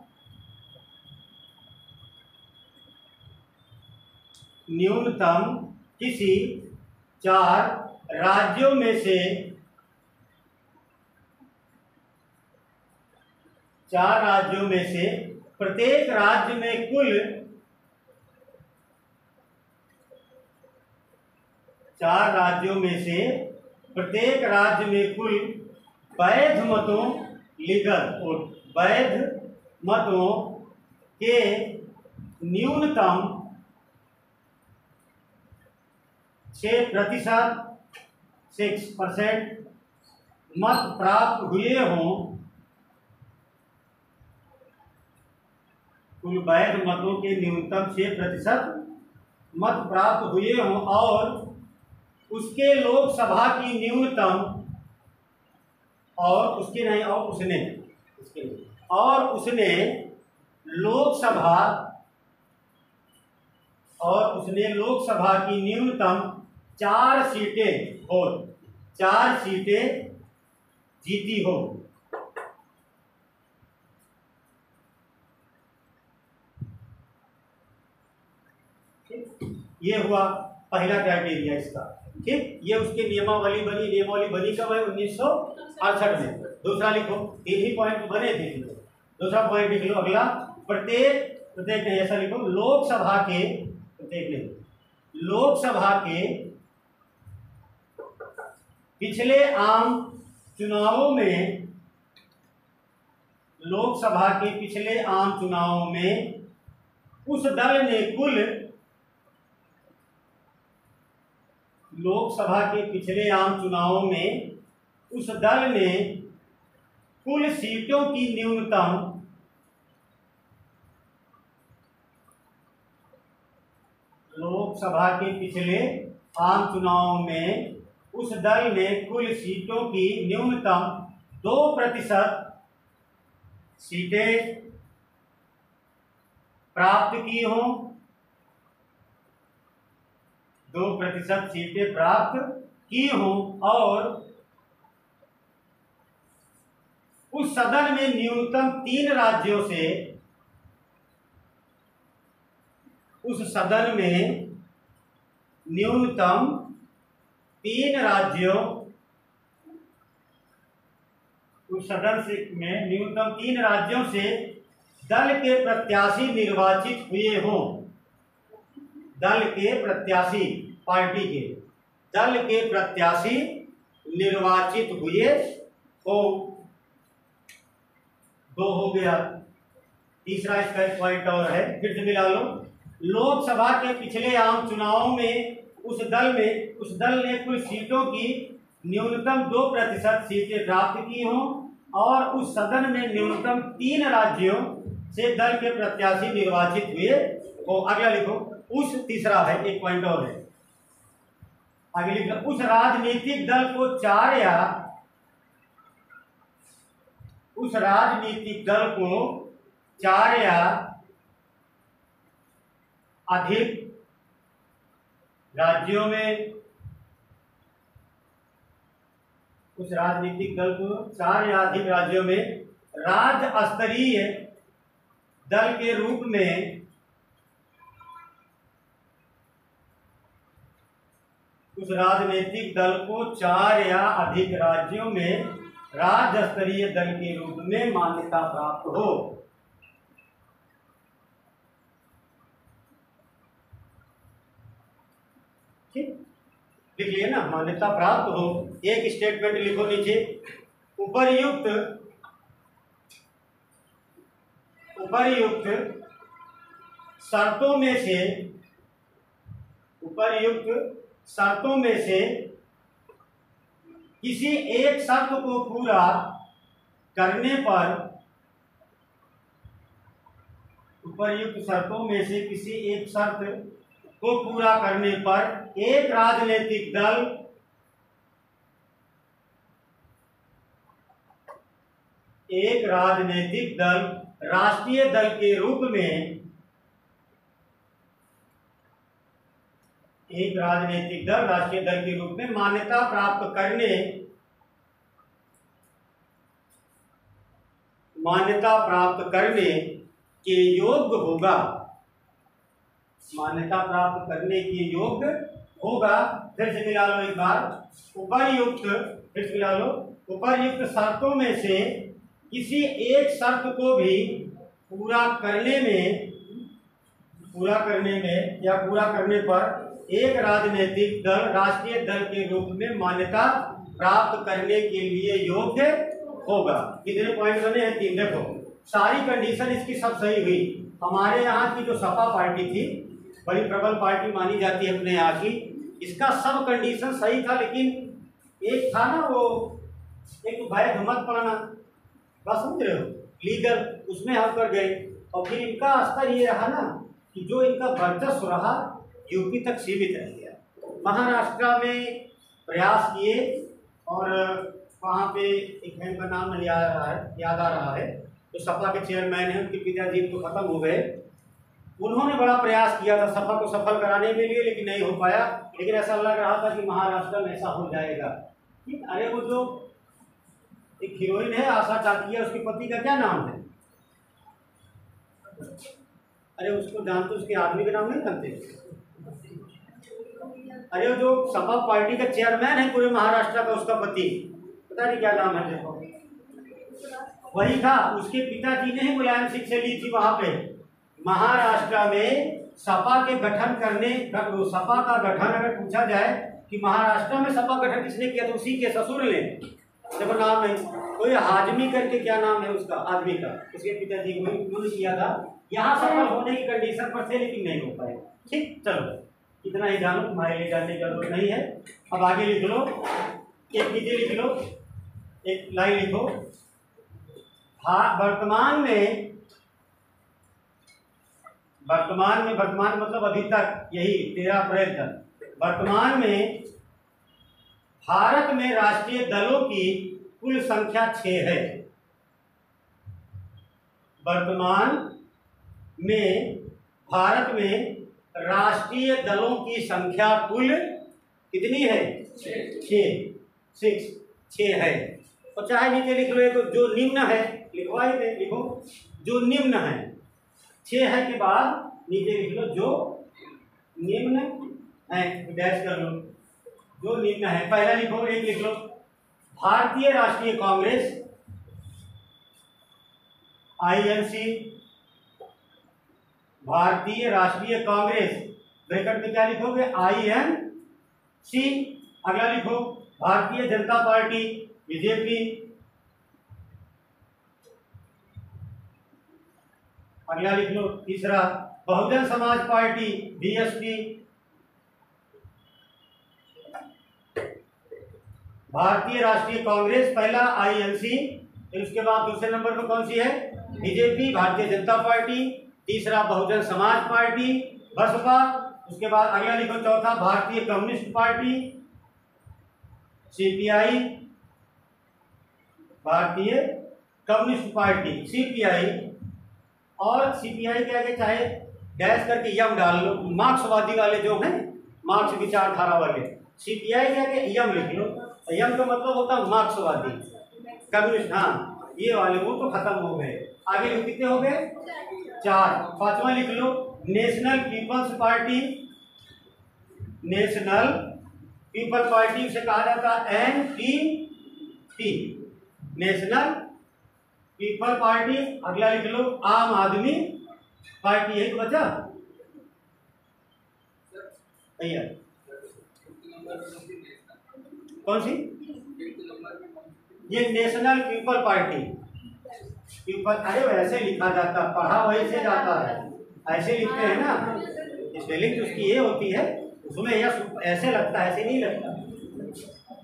राज्यों में से, चार राज्यों में से प्रत्येक राज्य में कुल, चार राज्यों में से प्रत्येक राज्य में कुल वैध मतों, लीगल और वैध मतों के न्यूनतम 6% मत प्राप्त हुए हों, कुल वैध मतों के न्यूनतम 6% मत प्राप्त हुए हों और उसके लोकसभा की न्यूनतम, और उसके नहीं, और उसने, और उसने लोकसभा, और उसने लोकसभा की न्यूनतम 4 सीटें हो, 4 सीटें जीती हो। ये हुआ पहला क्राइटेरिया इसका, ठीक। ये उसके नियमावली बनी कब है? 1968 में। दूसरा लिखो, 3 ही पॉइंट बने थे, दूसरा पॉइंट लिख लो। अगला, प्रत्येक नहीं, ऐसा लिखो, लोकसभा के, प्रत्येक नहीं, लोकसभा के पिछले आम चुनावों में, लोकसभा के पिछले आम चुनावों में उस दल ने कुल, लोकसभा के पिछले आम चुनावों में उस दल ने कुल सीटों की न्यूनतम, लोकसभा के पिछले आम चुनाव में उस दल ने कुल सीटों की न्यूनतम 2% सीटें प्राप्त की हों, 2% सीटें प्राप्त की हों और उस सदन में न्यूनतम 3 राज्यों से, उस सदन में न्यूनतम 3 राज्यों, उस सदन से में न्यूनतम 3 राज्यों से दल के प्रत्याशी निर्वाचित हुए हों, दल के प्रत्याशी, पार्टी के दल के प्रत्याशी निर्वाचित हुए हो। 2 हो गया। तीसरा इसका एक पॉइंट और है, फिर से मिला लो। लोकसभा के पिछले आम चुनावों में उस दल ने कुल सीटों की न्यूनतम 2% सीटें प्राप्त की हों और उस सदन में न्यूनतम 3 राज्यों से दल के प्रत्याशी निर्वाचित हुए हो। अगला लिखो, उस तीसरा है, एक पॉइंट और है, आगे लिखो, उस राजनीतिक दल को 4 या उस राजनीतिक दल को 4 या अधिक राज्यों में, उस राजनीतिक दल को 4 या अधिक राज्यों में राज्य स्तरीय दल के रूप में, उस राजनीतिक दल को 4 या अधिक राज्यों में राज्य स्तरीय दल के रूप में मान्यता प्राप्त हो। ठीक, लिख लिए ना, मान्यता प्राप्त हो। एक स्टेटमेंट लिखो नीचे, उपर्युक्त शर्तों में से, उपर्युक्त शर्तों में से किसी एक शर्त को पूरा करने पर, उपर्युक्त शर्तों में से किसी एक शर्त को पूरा करने पर एक राजनीतिक दल राष्ट्रीय दल के रूप में, एक राजनीतिक दल राष्ट्रीय दल के रूप में मान्यता प्राप्त करने के योग्य होगा, मान्यता प्राप्त करने के योग्य होगा। फिर से मिला लो एक बार, उपर्युक्त, फिर से मिला लो, उपर्युक्त शर्तों में से किसी एक शर्त को भी पूरा करने पर एक राजनीतिक दल राष्ट्रीय दल के रूप में मान्यता प्राप्त करने के लिए योग्य होगा। कितने पॉइंट बने हैं? 3। देखो, सारी कंडीशन इसकी सब सही हुई। हमारे यहाँ की जो सपा पार्टी थी, बड़ी प्रबल पार्टी मानी जाती है अपने यहाँ की, इसका सब कंडीशन सही था, लेकिन एक था ना वो, एक वैध मत पड़ना, बस समझ रहे हो, लीगल, उसमें हम कर गए। और फिर इनका स्तर ये रहा ना कि जो इनका वर्चस्व रहा यूपी तक सीमित रह गया। महाराष्ट्र में प्रयास किए और वहाँ पे एक है, उनका नाम नहीं याद आ रहा है, जो सपा के चेयरमैन हैं, उनके पिताजी तो खत्म हो गए। उन्होंने बड़ा प्रयास किया था सपा को सफल कराने के लिए, लेकिन नहीं हो पाया। लेकिन ऐसा लग रहा था कि महाराष्ट्र में ऐसा हो जाएगा। ठीक, अरे वो जो एक हीरोइन है आशा टाकिया, उसके पति का क्या नाम है? अरे उसको जानते, उसके आदमी का नाम नहीं जानते? अरे वो जो सपा पार्टी का चेयरमैन है पूरे महाराष्ट्र का, उसका पति पता नहीं क्या नाम है, देखो वही था। उसके पिताजी ने ही मुलायम सिंह से ली थी वहां पे। महाराष्ट्र में सपा के गठन करने, सपा का गठन अगर पूछा जाए कि महाराष्ट्र में सपा गठन किसने किया, तो उसी के ससुर ने, देखो नाम नहीं, कोई हाजमी करके क्या नाम है उसका, आदमी का, उसके पिताजी को उन्होंने किया था। यहाँ सफल होने की कंडीशन पर थे, लेकिन नहीं हो पाए। ठीक, चलो इतना ही जानो, तुम्हारे लिए जानने की जरूरत नहीं है। अब आगे लिख लो, एक नीचे लिख लो, एक लाइन लिखो, वर्तमान मतलब अभी तक, यही 13 अप्रैल तक, वर्तमान में भारत में राष्ट्रीय दलों की कुल संख्या 6 है। वर्तमान में भारत में राष्ट्रीय दलों की संख्या कुल कितनी है? 6 है। और चाहे नीचे लिख लो, तो जो निम्न है, लिखवाई थे, लिखो जो निम्न है, 6 है के बाद नीचे लिख लो जो निम्न है, डैश कर लो, जो निम्न है। पहला लिखो, एक लिख लो, भारतीय राष्ट्रीय कांग्रेस INC, भारतीय राष्ट्रीय कांग्रेस, ब्रैकेट में क्या लिखोगे? INC। अगला लिखो, भारतीय जनता पार्टी BJP। अगला लिख लो, तीसरा, बहुजन समाज पार्टी BSP, भारतीय राष्ट्रीय कांग्रेस पहला, आईएनसी, फिर उसके बाद दूसरे नंबर पर कौन सी है, बीजेपी, भारतीय जनता पार्टी, तीसरा बहुजन समाज पार्टी, बसपा, उसके बाद अगला लिखो चौथा भारतीय कम्युनिस्ट पार्टी, सीपीआई, भारतीय कम्युनिस्ट पार्टी सीपीआई, और सीपीआई के आगे चाहे डैश करके यम डाल लो, मार्क्सवादी वाले जो हैं, मार्क्स विचारधारा वाले, सीपीआई के आगे यम लिख लो। यम का मतलब होता है मार्क्सवादी, कम्युनिस्ट, हाँ ये वाले वो तो खत्म हो गए। आगे लिख, कितने हो गए, 4। पांचवा लिख लो national people's party, national people party से कहा जाता है एनपीपी, नेशनल पीपल पार्टी। अगला लिख लो आम आदमी पार्टी, एक बचा भैया, कौन सी, ये नेशनल पीपल पार्टी, पीपल, अरे वैसे लिखा जाता, पढ़ा वैसे जाता है, ऐसे लिखते हैं ना, स्पेलिंग उसकी ये होती है, उसमें यह ऐसे लगता है, ऐसे नहीं लगता।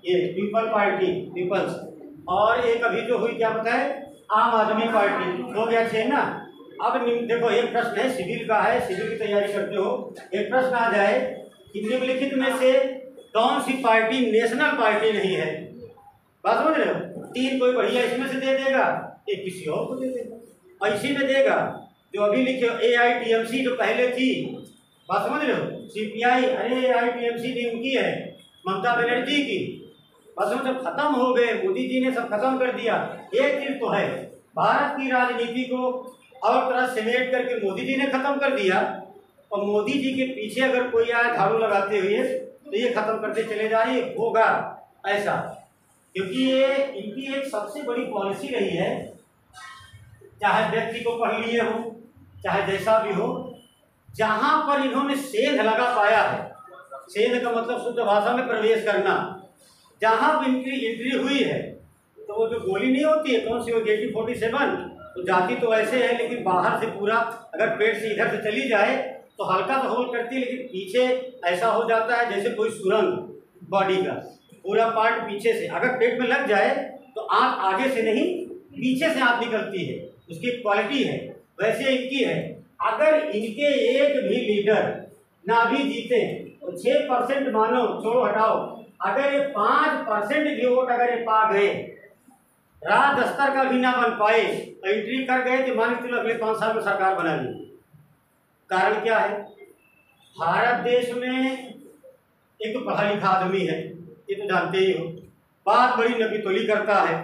ये पीपल पार्टी, पीपल्स, और एक अभी जो हुई क्या बताए, आम आदमी पार्टी, हो गया 6 ना। अब देखो एक प्रश्न है, सिविल का है, सिविल की तैयारी करते हो, एक प्रश्न आ जाए कि निम्नलिखित में से कौन सी पार्टी नेशनल पार्टी नहीं है, बात समझ रहे हो, 3 कोई बढ़िया इसमें से दे देगा, एक किसी और को दे देगा, और इसी में देगा जो अभी लिखे AITMC जो पहले थी, बात समझ रहे हो, सीपीआई, अरे AITMC भी उनकी है, ममता बनर्जी की, बस जब खत्म हो गए, मोदी जी ने सब खत्म कर दिया। एक चीज तो है, भारत की राजनीति को और तरह समेट करके मोदी जी ने खत्म कर दिया, और मोदी जी के पीछे अगर कोई आए झाड़ू लगाते हुए तो ये खत्म करते चले जाए, होगा ऐसा, क्योंकि ये इनकी एक सबसे बड़ी पॉलिसी रही है, चाहे व्यक्ति को पढ़ लिए हो, चाहे जैसा भी हो, जहां पर इन्होंने सेंध लगा पाया है, सेंध का मतलब शुद्ध भाषा में प्रवेश करना, जहां भी इनकी एंट्री हुई है, तो वो जो गोली नहीं होती है, कौन सी, वो AK-47, तो जाती तो ऐसे है, लेकिन बाहर से पूरा, अगर पेट से इधर से चली जाए तो हल्का तो होल करती है, लेकिन पीछे ऐसा हो जाता है जैसे कोई सुरंग, बॉडी का पूरा पार्ट पीछे से, अगर पेट में लग जाए तो आंख आगे से नहीं पीछे से आंख निकलती है, उसकी क्वालिटी है, वैसे इनकी है। अगर इनके एक भी लीडर ना भी जीते तो 6% मानो, छोड़ो हटाओ, अगर ये 5% भी वोट अगर ये पा गए, राज्य स्तर का भी ना बन पाए, एंट्री कर गए तो मान के चलो अगले 5 साल में सरकार बना ली। कारण क्या है, भारत देश में एक तो पढ़ा लिखा आदमी है, ये तो जानते ही हो, बात बड़ी नबीतोली करता है।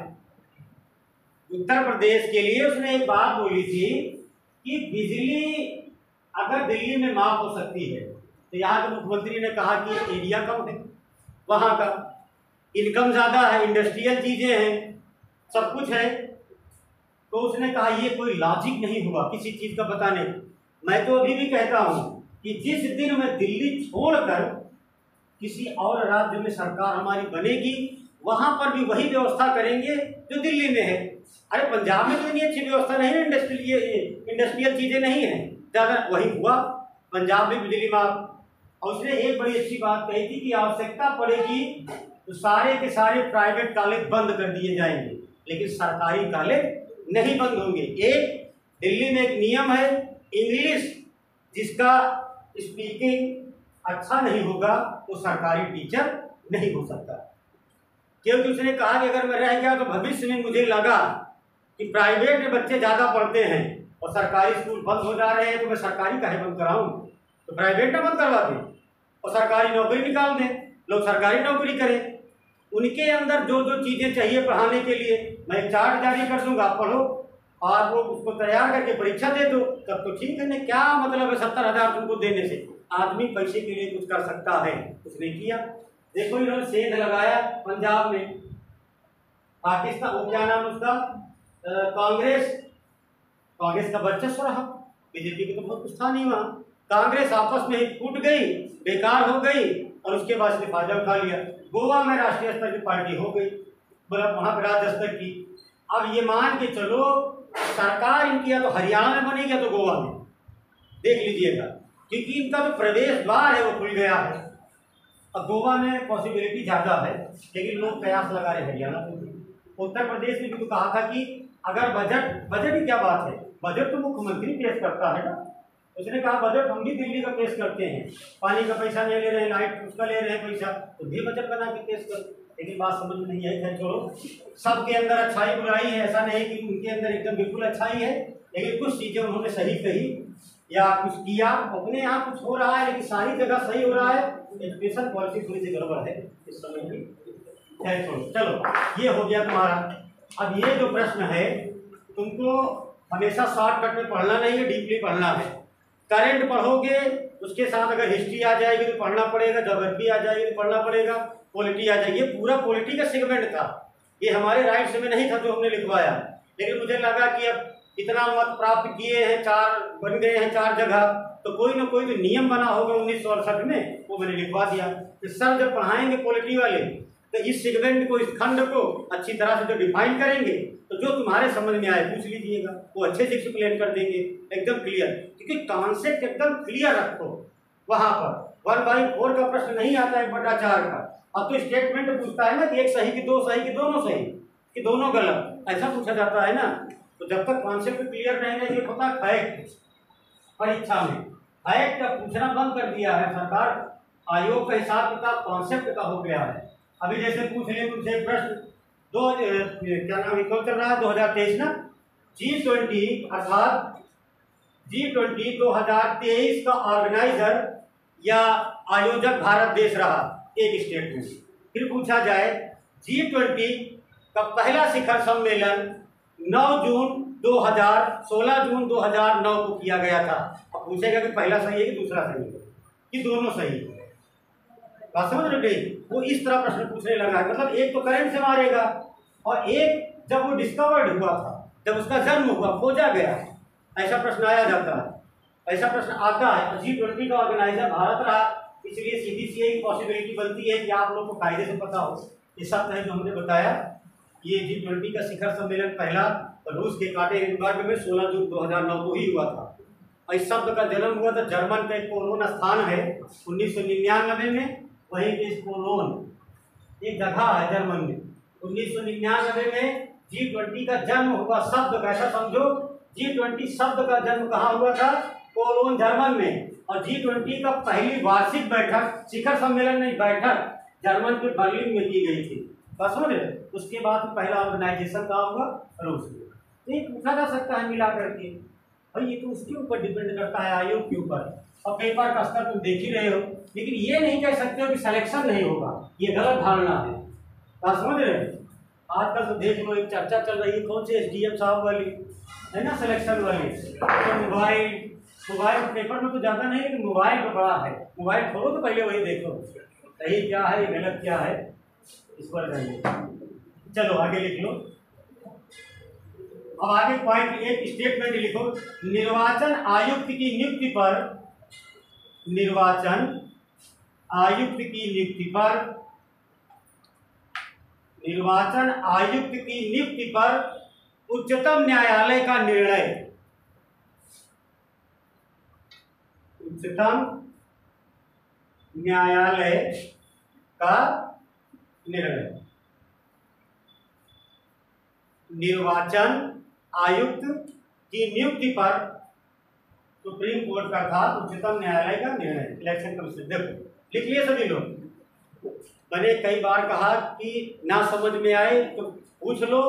उत्तर प्रदेश के लिए उसने एक बात बोली थी कि बिजली अगर दिल्ली में माफ हो सकती है, तो यहाँ के मुख्यमंत्री ने कहा कि एरिया कम है, वहाँ का इनकम ज़्यादा है, इंडस्ट्रियल चीज़ें हैं, सब कुछ है, तो उसने कहा ये कोई लॉजिक नहीं हुआ किसी चीज़ का बताने। मैं तो अभी भी कहता हूँ कि जिस दिन मैं दिल्ली छोड़कर किसी और राज्य में सरकार हमारी बनेगी, वहाँ पर भी वही व्यवस्था करेंगे जो दिल्ली में है। अरे पंजाब में तो इतनी अच्छी व्यवस्था नहीं है, इंडस्ट्रियल चीज़ें नहीं है ज़्यादा, वही हुआ पंजाब में बिजली माफ। और उसने एक बड़ी अच्छी बात कही थी कि आवश्यकता पड़ेगी तो सारे के सारे प्राइवेट कॉलेज बंद कर दिए जाएंगे, लेकिन सरकारी कॉलेज नहीं बंद होंगे। एक दिल्ली में एक नियम है, इंग्लिश जिसका स्पीकिंग अच्छा नहीं होगा वो सरकारी टीचर नहीं हो सकता, क्योंकि उसने कहा कि अगर मैं रह गया तो भविष्य में मुझे लगा कि प्राइवेट में बच्चे ज़्यादा पढ़ते हैं और सरकारी स्कूल बंद हो जा रहे हैं, तो मैं सरकारी काहे बंद कराऊं, तो प्राइवेट में बंद करवा दें और सरकारी नौकरी निकाल दें, लोग सरकारी नौकरी करें। उनके अंदर जो जो चीज़ें चाहिए पढ़ाने के लिए, मैं एक चार्ट जारी कर दूंगा, आप पढ़ो और वो उसको तैयार करके परीक्षा दे दो, तब तो ठीक है। क्या मतलब है 70,000 तुमको देने से, आदमी पैसे के लिए कुछ कर सकता है, उसने किया। देखो इन्होंने सेंध लगाया पंजाब में, पाकिस्तान, वो क्या नाम उसका, कांग्रेस का वर्चस्व रहा, बीजेपी की तो बहुत कुछ था नहीं वहाँ। कांग्रेस आपस में ही फूट गई, बेकार हो गई, और उसके बाद इसने फायदा उठा लिया। गोवा में राष्ट्रीय स्तर की पार्टी हो गई, मतलब वहाँ पर राज्य स्तर की। अब ये मान के चलो सरकार इनकी या तो हरियाणा में बनेगी या तो गोवा में, देख लीजिएगा, क्योंकि इनका जो प्रवेश द्वार है वो खुल गया है। अब गोवा में पॉसिबिलिटी ज़्यादा है, लेकिन लोग कयास लगा रहे हरियाणा में। उत्तर प्रदेश में भी तो कहा था कि अगर बजट की क्या बात है, बजट तो मुख्यमंत्री पेश करता है ना। उसने कहा बजट हम भी दिल्ली का पेश करते हैं, पानी का पैसा नहीं ले रहे हैं, लाइट उसका ले रहे हैं पैसा, तो भी बजट बना के पेश कर। लेकिन बात समझ में नहीं आई। खैर छोड़ो, सबके अंदर अच्छाई बुराई है, ऐसा नहीं कि उनके अंदर एकदम बिल्कुल अच्छाई है, लेकिन कुछ चीज़ें उन्होंने सही कही या कुछ किया। अपने यहाँ कुछ हो रहा है लेकिन सारी जगह सही हो रहा है। एजुकेशन पॉलिसी थोड़ी सी गड़बड़ है इस समय की। खैर छोड़ो, चलो ये हो गया तुम्हारा। अब ये जो प्रश्न है, तुमको हमेशा शॉर्टकट में पढ़ना नहीं है, डीपली पढ़ना है। करंट पढ़ोगे, उसके साथ अगर हिस्ट्री आ जाएगी तो पढ़ना पड़ेगा, ज्योग्राफी आ जाएगी तो पढ़ना पड़ेगा, पॉलिटी आ जाएगी। ये पूरा पॉलिटी का सेगमेंट था, ये हमारे राइट्स में नहीं था जो हमने लिखवाया। लेकिन मुझे लगा कि अब इतना मत प्राप्त किए हैं, 4 बन गए हैं 4 जगह, तो कोई ना कोई तो नियम बना होगा 1968 में, वो मैंने लिखवा दिया। तो सर जब पढ़ाएंगे पॉलिटी वाले तो इस सेगमेंट को, इस खंड को अच्छी तरह से जो डिफाइन करेंगे, तो जो तुम्हारे समझ में आए पूछ लीजिएगा, वो अच्छे से एक्सप्लेन कर देंगे एकदम क्लियर। क्योंकि कॉन्सेप्ट एकदम क्लियर रखो वहाँ पर। 1/4 का प्रश्न नहीं आता 1/4 का। अब तो स्टेटमेंट पूछता है ना कि एक सही कि दो सही कि दोनों सही कि दोनों गलत, ऐसा पूछा जाता है ना। तो जब तक कॉन्सेप्ट क्लियर नहीं है, ये पता फैक्ट परीक्षा में फैक्ट का पूछना बंद कर दिया है सरकार। आयोग का हिसाब किताब कॉन्सेप्ट का हो गया है। अभी जैसे पूछ ले तुमसे प्रश्न, क्या नाम कब चल रहा है 2023 ना, G20 अर्थात G20 2023 का ऑर्गेनाइजर या आयोजक भारत देश रहा एक स्टेट में। फिर पूछा जाए G20 का पहला शिखर सम्मेलन 16 जून 2009 को किया गया था। अब पूछेगा कि पहला सही है कि दूसरा सही है कि दोनों सही है। बात समझ रहे? वो इस तरह प्रश्न पूछने लगा है। मतलब एक तो करंट से मारेगा, और एक जब वो डिस्कवर्ड हुआ था, जब उसका जन्म हुआ, खोजा गया, ऐसा प्रश्न आया जाता है, ऐसा प्रश्न आता है। G20 का ऑर्गेनाइजर भारत रहा, इसलिए सीधी सी एक पॉसिबिलिटी बनती है कि आप लोग को कायदे से पता हो। ये सब है जो हमने बताया। ये G20 का शिखर सम्मेलन पहला रूस के काटेनबर्ग में 16 जून 2009 को ही हुआ था। इस शब्द का जन्म हुआ था जर्मन का एक कोलोन स्थान है 1999 में, वहीं पे कोलोन एक जगह है जर्मन में। 1999 में G20 का जन्म हुआ। शब्द कैसा समझो, G20 शब्द का जन्म कहाँ हुआ था? कोलोन जर्मन में। और G20 का पहली वार्षिक बैठक, शिखर सम्मेलन नहीं, बैठक जर्मन के बर्लिन में की गई थी। बस समझ रहे? उसके बाद पहला ऑर्गेनाइजेशन कहाँ हुआ? रूस में। तो ये पूछा जा सकता है मिला करके भाई, ये तो उसके ऊपर डिपेंड करता है, आयोग के ऊपर। और पेपर का स्तर तुम देख ही रहे हो, लेकिन ये नहीं कह सकते हो कि सिलेक्शन नहीं होगा, ये गलत धारणा है। बात समझ रहे? आजकल तो देख लो, एक चर्चा चल रही है कौन से SDM साहब वाली है ना, सिलेक्शन वाली। तो मोबाइल पेपर में तो ज़्यादा नहीं, लेकिन मोबाइल पर बड़ा है। मोबाइल खोलो तो पहले वही देखो सही क्या है, गलत क्या है, इस पर जाइए। चलो आगे लिख लो। अब आगे पॉइंट एक स्टेटमेंट लिखो। निर्वाचन आयुक्त की नियुक्ति पर, निर्वाचन आयुक्त की नियुक्ति पर, निर्वाचन आयुक्त की नियुक्ति पर उच्चतम न्यायालय का निर्णय, उच्चतम न्यायालय का निर्णय। निर्वाचन आयुक्त की नियुक्ति पर सुप्रीम कोर्ट का था उच्चतम न्यायालय का निर्णय, इलेक्शन कमीशन। देखो लिख लिए सभी लोग। मैंने कई बार कहा कि ना समझ में आए तो पूछ लो,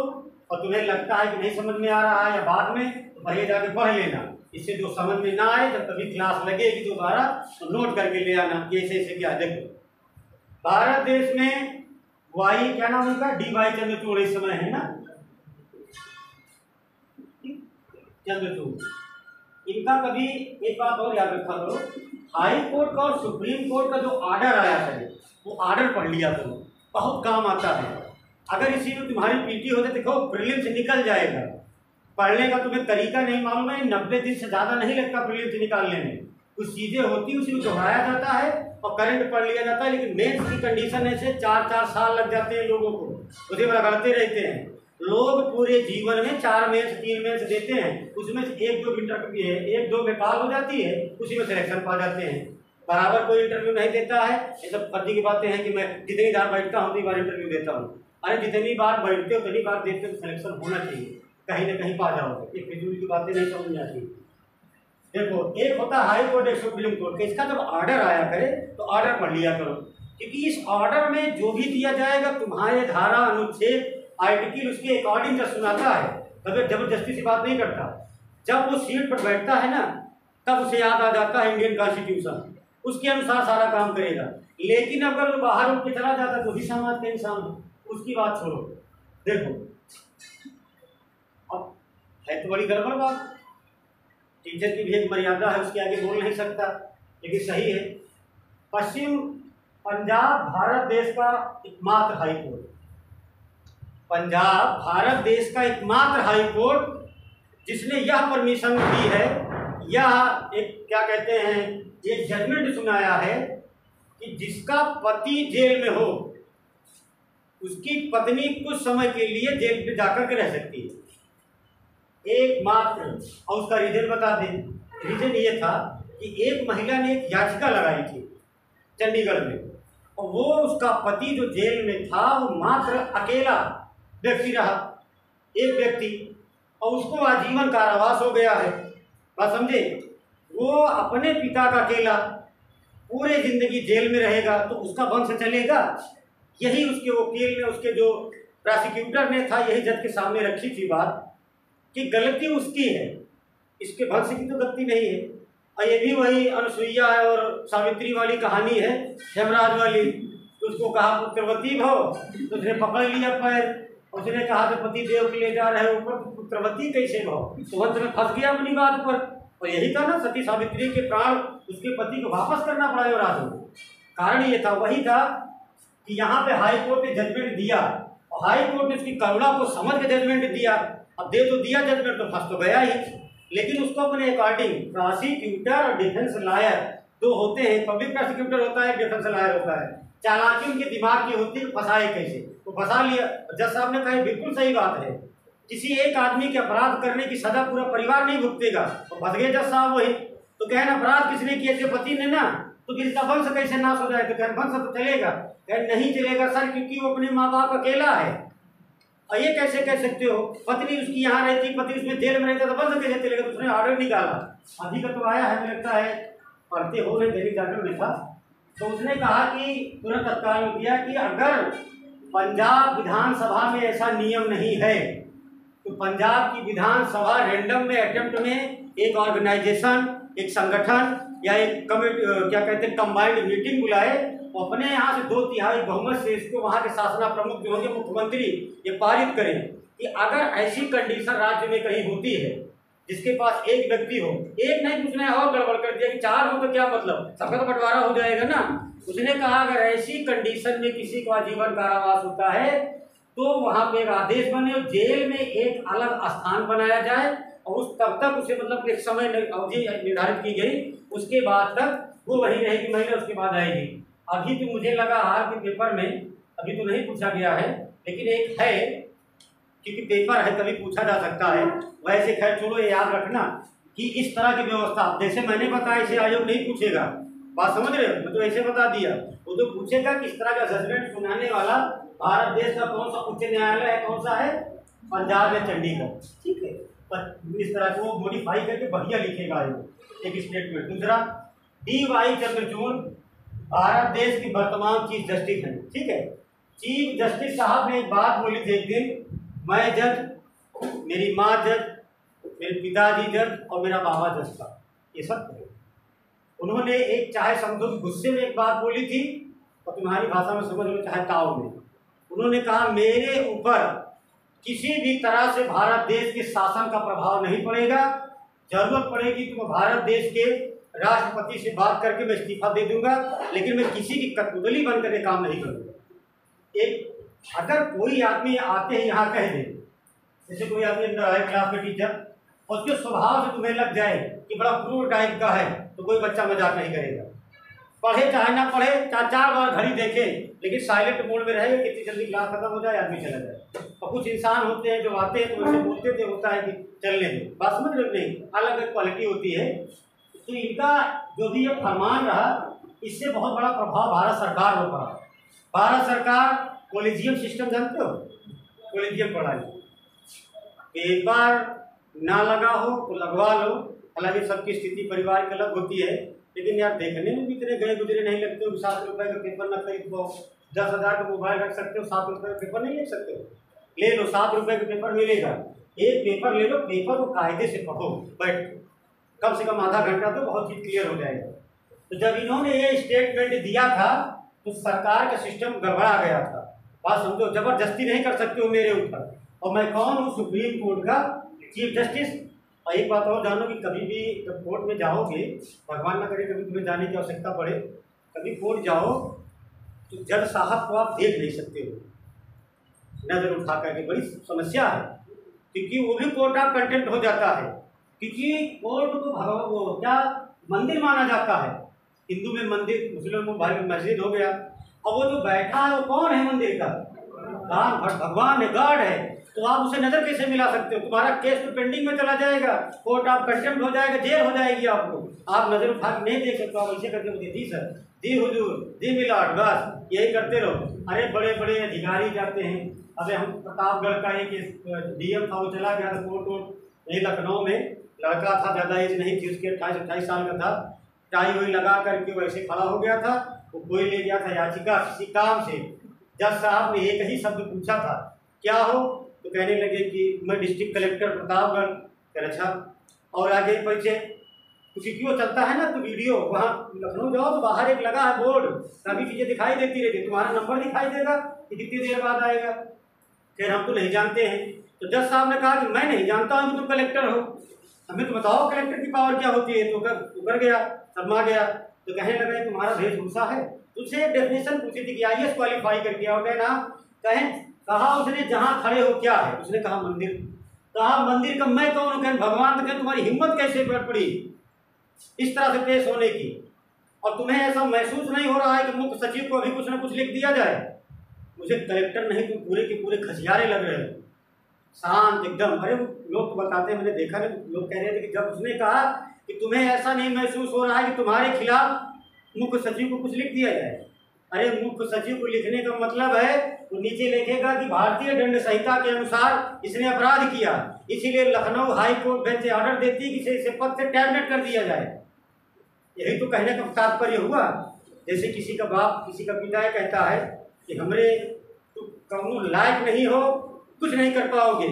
और तुम्हें लगता है कि नहीं समझ में आ रहा है या बाद में, तो पहले जाके पढ़ लेना। इससे जो समझ में ना आए, जब कभी क्लास लगेगी दोबारा तो नोट करके ले आना कि ऐसे ऐसे क्या। देखो भारत देश में वाई, क्या नाम उनका, DY चंद्रचूड़ इस समय है ना, चंद्रचूड़। इनका कभी एक बात और याद रखा करो, हाई कोर्ट का और सुप्रीम कोर्ट का जो ऑर्डर आया है, वो ऑर्डर पढ़ लिया करो, बहुत काम आता है। अगर इसी में तुम्हारी PT होते, देखो प्रीलिम्स निकल जाएगा। पढ़ने का तुम्हें तरीका नहीं मालूम है, 90 दिन से ज़्यादा नहीं लगता प्रीलिम्स निकालने में। कुछ चीज़ें होती है, उसी को दोहराया जाता है और करंट पढ़ लिया जाता है। लेकिन मेंस की कंडीशन ऐसे 4-4 साल लग जाते हैं लोगों को, उसी में रगड़ते रहते हैं। लोग पूरे जीवन में 4 मेंस 3 मेंस देते हैं, उसमें से 1-2 इंटरव्यू है, 1-2 बेकार हो जाती है, उसी में सिलेक्शन पा जाते हैं। बराबर कोई इंटरव्यू नहीं देता है। ये सब फर्जी की बातें हैं कि मैं जितनी बार बैठता हूँ उतनी बार इंटरव्यू देता हूँ। अरे जितनी बार बैठते हो उतनी बार देते हो तो सिलेक्शन होना चाहिए, कहीं ना कहीं पा जाओगे। ये फिजूल की बातें नहीं समझ में आती। देखो, एक होता है हाई कोर्ट, एक सुप्रीम कोर्ट। इसका जब ऑर्डर आया करे तो ऑर्डर पढ़ लिया करो, क्योंकि इस ऑर्डर में जो भी दिया जाएगा तुम्हारे धारा अनुच्छेद आर्टिकल उसके अकॉर्डिंग जब सुनाता है, कभी जबरदस्ती से बात नहीं करता। जब वो सीट पर बैठता है ना, तब उसे याद आ जाता है इंडियन कॉन्स्टिट्यूशन, उसके अनुसार सारा काम करेगा। लेकिन अगर वो बाहर उठ के चला जाता तो भी समाज का इंसान हो, उसकी बात छोड़ो। देखो, अब है तो बड़ी गड़बड़ बात। टीचर की भी एक मर्यादा है, उसके आगे बोल नहीं सकता, लेकिन सही है। पश्चिम पंजाब भारत देश का एकमात्र हाई कोर्ट, पंजाब भारत देश का एकमात्र हाई कोर्ट जिसने यह परमिशन दी है, यह एक क्या कहते हैं, ये जजमेंट सुनाया है कि जिसका पति जेल में हो उसकी पत्नी कुछ समय के लिए जेल में जाकर के रह सकती है, एकमात्र। और उसका रीजन बता दें। रीजन ये था कि एक महिला ने एक याचिका लगाई थी चंडीगढ़ में, और वो उसका पति जो जेल में था वो मात्र अकेला व्यक्ति रहा, एक व्यक्ति, और उसको आजीवन कारावास हो गया है। बात समझे? वो अपने पिता का अकेला पूरे जिंदगी जेल में रहेगा तो उसका वंश चलेगा? यही उसके वकील ने, उसके जो प्रोसिक्यूटर ने था, यही जज के सामने रखी थी बात कि गलती उसकी है, इसके वंश की तो गलती नहीं है। और ये भी वही अनुसुईया और सावित्री वाली कहानी है, हेमराज वाली। तो उसको कहा पुत्रवती भव, तो उसने पकड़ लिया पैर, उसने कहा कि पति देव के ले जा रहे ऊपर, तो पुत्रवती कैसे भव, तो वंश में फंस गया अपनी बात पर। और यही था ना, सती सावित्री के प्राण उसके पति को वापस करना पड़ा युवराज को। कारण ये था, वही था कि यहाँ पे हाई कोर्ट ने जजमेंट दिया, और हाई कोर्ट ने उसकी करुणा को समझ के जजमेंट दिया। अब दे तो दिया जजमेंट, तो फंस तो गया ही, लेकिन उसको अपने अकॉर्डिंग प्रोसिक्यूटर और डिफेंस लॉयर दो होते हैं। पब्लिक प्रोसिक्यूटर होता है, डिफेंस लॉयर होता है। चालाकी उनके दिमाग की होती है, फंसाए कैसे, तो फंसा लिया। जज साहब ने कहा बिल्कुल सही बात है, किसी एक आदमी के अपराध करने की सजा पूरा परिवार नहीं भुगतेगा, तो फंस गए जज साहब वही। तो कहना अपराध किसने किया? जो पति ने ना, तो फिर इसका वंश कैसे नाश हो जाए? तो कहना वंश तो चलेगा। नहीं चलेगा सर, क्योंकि वो अपने माँ बाप अकेला है। और ये कैसे कह सकते हो? पत्नी उसकी यहाँ रहती, पति उसमें जेल में रहता, तो वंश कैसे चलेगा? तो उसने ऑर्डर निकाला, अभी का तो आया है, मुझे लगता है पढ़ते हो नहीं, दैनिक जागरण में था। तो उसने कहा कि तुरंत तत्काल में किया कि अगर पंजाब विधानसभा में ऐसा नियम नहीं है तो पंजाब की विधानसभा रैंडम में अटेम्प्ट में एक ऑर्गेनाइजेशन, एक संगठन या एक कमेटी, क्या कहते हैं, कंबाइंड मीटिंग बुलाए, अपने यहाँ से 2/3 बहुमत से इसको वहाँ के शासना प्रमुख जो होंगे, मुख्यमंत्री, ये पारित करें कि अगर ऐसी कंडीशन राज्य में कहीं होती है जिसके पास एक व्यक्ति हो, एक नहीं, उसने और गड़बड़ कर दिया कि 4 हो तो क्या मतलब, सबका तो बंटवारा हो जाएगा ना। उसने कहा अगर ऐसी कंडीशन में किसी को आजीवन कारावास होता है तो वहाँ पे एक आदेश बने और जेल में एक अलग स्थान बनाया जाए, और उस तब तक उसे मतलब एक समय अवधि निर्धारित की गई, उसके बाद तक वो वहीं रहेगी महिला, उसके बाद आएगी। अभी तो मुझे लगा हाल के पेपर में, अभी तो नहीं पूछा गया है, लेकिन एक है, क्योंकि पेपर है कभी पूछा जा सकता है। वैसे खैर छोड़ो, ये याद रखना कि इस तरह की व्यवस्था, जैसे मैंने बताया, इसे आयोग नहीं पूछेगा, बात समझ रहे हो? मैं तो ऐसे बता दिया, वो तो पूछेगा कि इस तरह का जजमेंट सुनाने वाला भारत देश का कौन सा उच्च न्यायालय है, कौन सा है, पंजाब या चंडीगढ़, ठीक है। पर इस तरह से वो मॉडिफाई करके बढ़िया लिखेगा आयोग, एक स्टेटमेंट। दूसरा, डी.वाई. चंद्रचूड़ भारत देश की वर्तमान चीफ जस्टिस हैं, ठीक है। चीफ जस्टिस साहब ने एक बात बोली थी एक दिन, मैं जज, मेरी माँ जज, मेरे पिताजी जज और मेरा बाबा जज था, ये सब थे। उन्होंने एक, चाहे समझो गुस्से में एक बात बोली थी, और तुम्हारी भाषा में समझ लो चाहे ताव में, उन्होंने कहा मेरे ऊपर किसी भी तरह से भारत देश के शासन का प्रभाव नहीं पड़ेगा, जरूरत पड़ेगी तो मैं भारत देश के राष्ट्रपति से बात करके मैं इस्तीफा दे दूंगा, लेकिन मैं किसी की कठपुतली बन करके काम नहीं करूंगा। एक अगर कोई आदमी आते ही यहाँ कह दे, जैसे कोई आदमी अंदर आए क्लास में टीचर, और उसके स्वभाव से तुम्हें लग जाए कि बड़ा क्रूर टाइप का है, तो कोई बच्चा मजाक नहीं करेगा। पढ़े चाहे ना पढ़े, 4 बार घड़ी देखे, लेकिन साइलेंट मोड में रहेगा, कितनी जल्दी क्लास खत्म हो जाए आदमी चला जाए। और कुछ इंसान होते हैं जो आते हैं तो वैसे बोलते थे, होता है कि चलने दो, बात समझ रहे नहीं, अलग अलग क्वालिटी होती है। तो इनका जो भी ये फरमान रहा, इससे बहुत बड़ा प्रभाव भारत सरकार पर पड़ा। भारत सरकार कॉलेजियम सिस्टम जानते हो, कॉलेजियम पढ़ाई एक बार ना लगा हो तो लगवा लो। हालांकि सबकी स्थिति परिवार की अलग होती है, लेकिन यार देखने में भी इतने गए गुजरे नहीं लगते हो। 7 रुपए का पेपर न खरीद पाओ, 10,000 का मोबाइल रख सकते हो, 7 रुपए का पेपर नहीं ले सकते हो। ले लो, 7 रुपए का पेपर मिलेगा, एक पेपर ले लो, पेपर को कायदे से पढ़ो बैठ के, कम से कम आधा घंटा तो बहुत चीज क्लियर हो जाएगा। तो जब इन्होंने ये स्टेटमेंट दिया था तो सरकार का सिस्टम गड़बड़ा गया था। बात समझो, जबरदस्ती नहीं कर सकते हो मेरे ऊपर, और मैं कौन हूँ? सुप्रीम कोर्ट का चीफ जस्टिस। और एक बात और जानो कि कभी भी जब कोर्ट में जाओगे, भगवान ना करे कभी तुम्हें जाने की आवश्यकता पड़े, कभी कोर्ट जाओ तो जज साहब को आप देख नहीं सकते हो नजर उठा करके। बड़ी समस्या है, क्योंकि वो भी कोर्ट ऑफ कंटेम्प्ट हो जाता है, क्योंकि कोर्ट को भगवान वो क्या मंदिर माना जाता है। हिंदू में मंदिर, मुस्लिम में भाई मस्जिद हो गया। और वो जो बैठा है वो कौन है मंदिर का? भगवान है, गॉड है। तो आप उसे नजर कैसे मिला सकते हो? तुम्हारा केस तो पेंडिंग में चला जाएगा, कोर्ट ऑफ कंटेम्प्ट हो जाएगा, जेल हो जाएगी आपको। आप नजर उठा के नहीं देख सकते, आप ऐसे करके मुझे जी सर, जी हुजूर, जी मिलाड, बस यही करते रहो। अरे बड़े बड़े अधिकारी जाते हैं। अबे हम प्रतापगढ़ का एक डीएम था, वो चला गया था कोर्ट यही लखनऊ में, लड़का था, ज़्यादा एज नहीं थी उसकी, 28-28 साल का था। टाई वही लगा करके वैसे खड़ा हो गया था। वो कोई ले गया था याचिका किसी काम से, जज साहब ने एक ही शब्द पूछा था, क्या हो? तो कहने लगे कि मैं डिस्ट्रिक्ट कलेक्टर प्रतापगढ़। कह अच्छा, और आगे परिचय, तो क्यों चलता है ना तो वीडियो, वहाँ लखनऊ जाओ तो बाहर एक लगा है बोर्ड, सभी चीज़ें दिखाई देती रहती, तुम्हारा नंबर दिखाई देगा कि कितनी देर बाद आएगा। फिर हम तो नहीं जानते हैं। तो जज साहब ने कहा कि मैं नहीं जानता हूँ कि तुम कलेक्टर हो, हमें तो बताओ कलेक्टर की पावर क्या होती है। तो कर गया, शर्मा गया। तो कहने लगा तुम्हारा वेशभूषा है। तुझसे डेफिनेशन पूछी थी कि IAS क्वालिफाई कर दिया हो, कहना कहा उसने जहाँ खड़े हो क्या है? उसने कहा मंदिर। कहा मंदिर का मैं कौन हूँ? भगवान। तो कहें तुम्हारी हिम्मत कैसे बढ़ पड़ी इस तरह से पेश होने की? और तुम्हें ऐसा महसूस नहीं हो रहा है कि मुख्य सचिव को अभी कुछ ना कुछ लिख दिया जाए? मुझे कलेक्टर नहीं, तुम पूरे के पूरे खसियारे लग रहे हो, शांत एकदम। अरे लोग तो बताते हैं, मैंने देखा नहीं, लोग कह रहे थे कि जब उसने कहा कि तुम्हें ऐसा नहीं महसूस हो रहा है कि तुम्हारे खिलाफ मुख्य सचिव को कुछ लिख दिया जाए। अरे मुख्य सचिव को लिखने का मतलब है वो नीचे लिखेगा कि भारतीय दंड संहिता के अनुसार इसने अपराध किया, इसीलिए Lucknow high court bench order देती है कि इसे पद से टर्मिनेट कर दिया जाए। यही तो कहने का तात्पर्य हुआ। जैसे किसी का बाप किसी का पिता कहता है कि हमरे तुम लायक नहीं हो, कुछ नहीं कर पाओगे,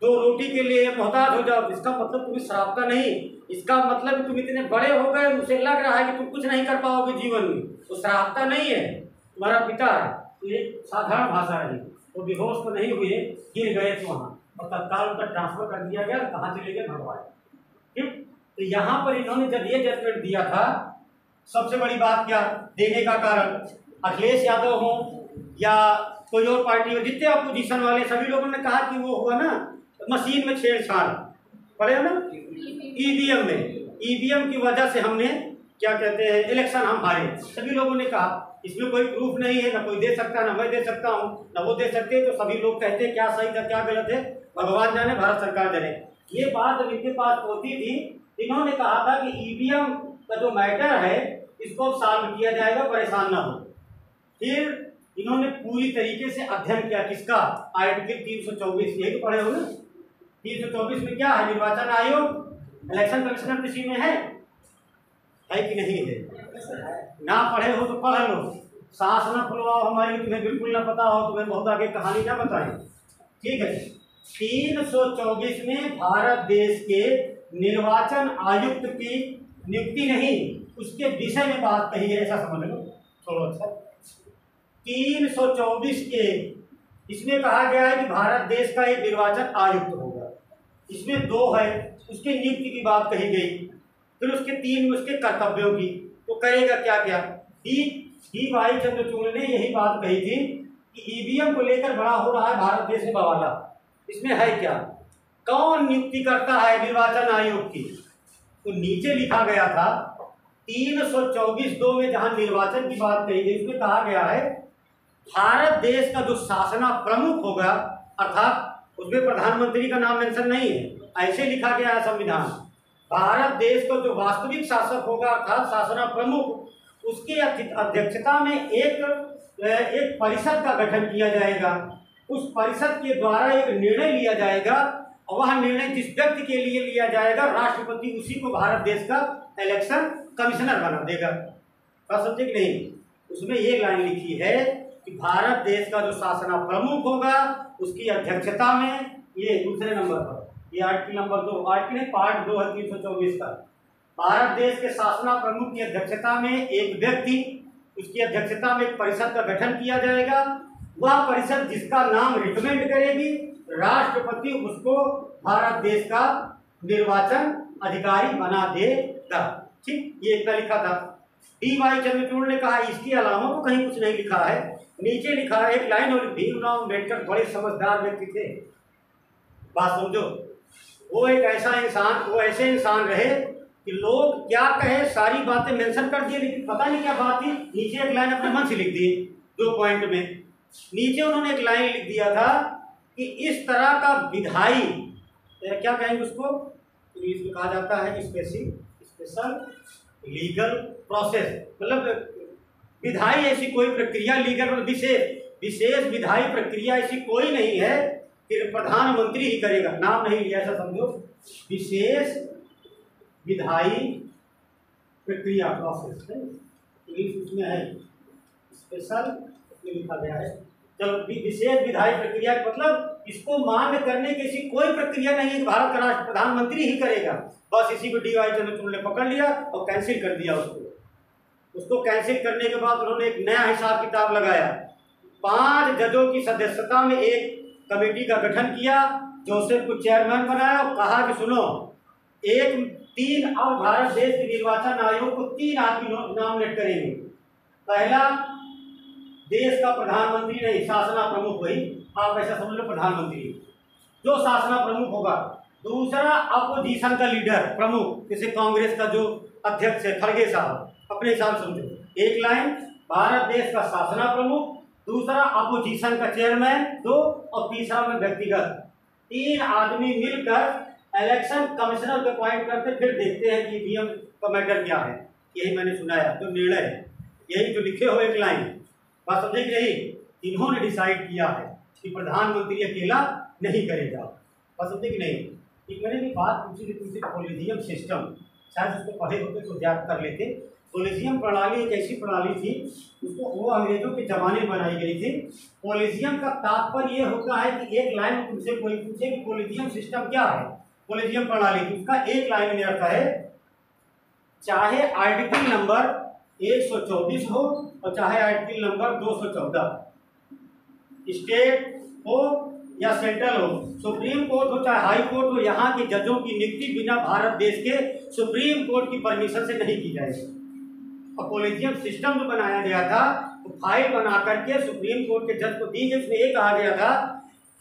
2 रोटी के लिए मोहताज हो जाओ। इसका मतलब तुम्हें श्रापता नहीं, इसका मतलब तुम इतने बड़े हो गए, उसे लग रहा है कि तुम कुछ नहीं कर पाओगे जीवन में, तो श्रापता नहीं है, तुम्हारा पिता है। तो ये साधारण भाषा है। वो बेहोश तो नहीं हुए, गिर गए तो वहाँ, और तत्काल उनका ट्रांसफर कर दिया गया, कहाँ चले गए भगवान। ठीक, तो यहाँ पर इन्होंने जब ये जजमेंट दिया था, सबसे बड़ी बात क्या देने का कारण, अखिलेश यादव हो या कोई और पार्टी हो, जितने अपोजिशन वाले सभी लोगों ने कहा कि वो हुआ ना मशीन में छेड़छाड़, पड़े हो ना ईवीएम में, ईवीएम की वजह से हमने क्या कहते हैं इलेक्शन हम हारे। सभी लोगों ने कहा इसमें कोई प्रूफ नहीं है, ना कोई दे सकता, ना मैं दे सकता हूँ, ना वो दे सकते। तो सभी लोग कहते हैं क्या सही था क्या गलत है भगवान जाने, भारत सरकार जाने। ये बात जब इनके पास होती थी, इन्होंने कहा था कि ईवीएम का जो मैटर है इसको सॉल्व किया जाएगा, परेशान ना हो। फिर इन्होंने पूरी तरीके से अध्ययन किया, किसका? आर्टिकल 324, यही तो पढ़े हो ना। 324 में क्या है? निर्वाचन आयोग इलेक्शन कमिश्नर किसी में है कि नहीं है? ना पढ़े हो तो पढ़ लो, सांस ना फुलवाओ हमारी, तुम्हें बिल्कुल ना पता हो, तुम्हें बहुत आगे कहानी ना बताएं। ठीक है, 324 में भारत देश के निर्वाचन आयुक्त की नियुक्ति नहीं, उसके विषय में बात कही है, ऐसा समझ लो थोड़ा सा। 324 के इसमें कहा गया है कि भारत देश का एक निर्वाचन आयुक्त होगा, इसमें 2 है, उसकी नियुक्ति की बात कही गई। फिर उसके 3 उसके कर्तव्यों की, तो करेगा क्या क्या। डी वाई चंद्रचूड़ ने यही बात कही थी कि ईवीएम को लेकर बड़ा हो रहा है भारत देश में बवाला, इसमें है क्या, कौन नियुक्ति करता है निर्वाचन आयोग की। तो नीचे लिखा गया था 324(2) में जहां निर्वाचन की बात कही गई, उसमें कहा गया है भारत देश का जो शासना प्रमुख होगा, अर्थात उसमें प्रधानमंत्री का नाम मेंशन नहीं है, ऐसे लिखा गया है संविधान। भारत देश का जो वास्तविक शासक होगा अर्थात शासना प्रमुख, उसकी अध्यक्षता में एक परिषद का गठन किया जाएगा। उस परिषद के द्वारा एक निर्णय लिया जाएगा और वह निर्णय जिस व्यक्ति के लिए लिया जाएगा, राष्ट्रपति उसी को भारत देश का इलेक्शन कमिश्नर बना देगा। क्या समझे कि नहीं? उसमें ये लाइन लिखी है कि भारत देश का जो शासना प्रमुख होगा उसकी अध्यक्षता में, ये दूसरे नंबर पर, ये आर्टिकल नंबर 2, आर्टिकल पार्ट 2 है 324 का, भारत देश के शासना प्रमुख की अध्यक्षता में एक व्यक्ति, उसकी अध्यक्षता में एक परिषद का गठन किया जाएगा। वह परिषद जिसका नाम रिकमेंड करेगी, राष्ट्रपति उसको भारत देश का निर्वाचन अधिकारी बना देगा। ठीक, ये इतना लिखा था। डी.वाई. चंद्रचूड़ ने कहा इसके अलावा तो कहीं कुछ नहीं लिखा है। नीचे लिखा है एक लाइन, और भीमराव अम्बेडकर बड़े समझदार व्यक्ति थे। बात समझो, वो एक ऐसा इंसान, वो ऐसे इंसान रहे कि लोग क्या कहे सारी बातें मेंशन कर दिए, लेकिन पता नहीं क्या बात थी, नीचे एक लाइन अपने मन से लिख दी। 2 पॉइंट में नीचे उन्होंने एक लाइन लिख दिया था कि इस तरह का विधायी, क्या कहेंगे उसको, इंग्लिश में कहा जाता है स्पेशल लीगल प्रोसेस, मतलब विधायी ऐसी कोई प्रक्रिया, लीगल विशेष विधायी प्रक्रिया ऐसी कोई नहीं है कि प्रधानमंत्री ही करेगा। नाम नहीं लिया, ऐसा समझो, विशेष विधायी प्रक्रिया प्रोसेस है, इंग्लिश उसमें है स्पेशल, लिखा गया है। जब विशेष विधायी प्रक्रिया मतलब इसको मान्य करने की ऐसी कोई प्रक्रिया नहीं है, भारत का राष्ट्र प्रधानमंत्री ही करेगा। बस इसी को डी.वाई. चंद्रचूड़ ने पकड़ लिया और कैंसिल कर दिया उसको कैंसिल करने के बाद उन्होंने एक नया हिसाब किताब लगाया। 5 जजों की सदस्यता में एक कमेटी का गठन किया, जोसेफ को चेयरमैन बनाया और कहा कि सुनो, 3 अब भारत देश के निर्वाचन आयोग को 3 आदमी नॉमिनेट करेंगे। पहला, देश का प्रधानमंत्री नहीं, शासना प्रमुख, वही आप ऐसा समझ लो प्रधानमंत्री जो शासना प्रमुख होगा। दूसरा, अपोजिशन का लीडर प्रमुख, जैसे कांग्रेस का जो अध्यक्ष है खड़गे साहब, अपने हिसाब से समझो। एक लाइन भारत देश का शासना प्रमुख, दूसरा अपोजिशन का चेयरमैन 2, और तीसरा में व्यक्तिगत 3 आदमी मिलकर इलेक्शन कमिश्नर को अपॉइंट करते, फिर देखते हैं कि ईवीएम का मैटर क्या है। यही मैंने सुनाया जो निर्णय है, यही जो लिखे हो एक लाइन, बात समझे कि नहीं? इन्होंने डिसाइड किया है कि प्रधानमंत्री अकेला नहीं करेगा। बात समझे कि नहीं? एक मैंने भी बात पूछी थी तुमसे, कॉलेजियम सिस्टम, शायद उसको पढ़े होते तो याद कर लेते। कॉलेजियम प्रणाली एक ऐसी प्रणाली थी, उसको वो अंग्रेजों के ज़माने में बनाई गई थी। कॉलेजियम का तात्पर्य ये होता है कि एक लाइन में तुमसे कोई पूछे कि कॉलेजियम सिस्टम क्या है, कॉलेजियम प्रणाली, उसका एक लाइन में अर्थ है, चाहे आर्टिकल नंबर 124 हो और चाहे आर्टिकल नंबर 214, स्टेट हो या सेंट्रल हो, सुप्रीम कोर्ट हो चाहे हाई कोर्ट हो, यहाँ के जजों की नियुक्ति बिना भारत देश के सुप्रीम कोर्ट की परमिशन से नहीं की जाएगी। और कॉलेजियम सिस्टम जो बनाया गया था, तो फाइल बना करके सुप्रीम कोर्ट के जज को दी गई। उसमें ये कहा गया था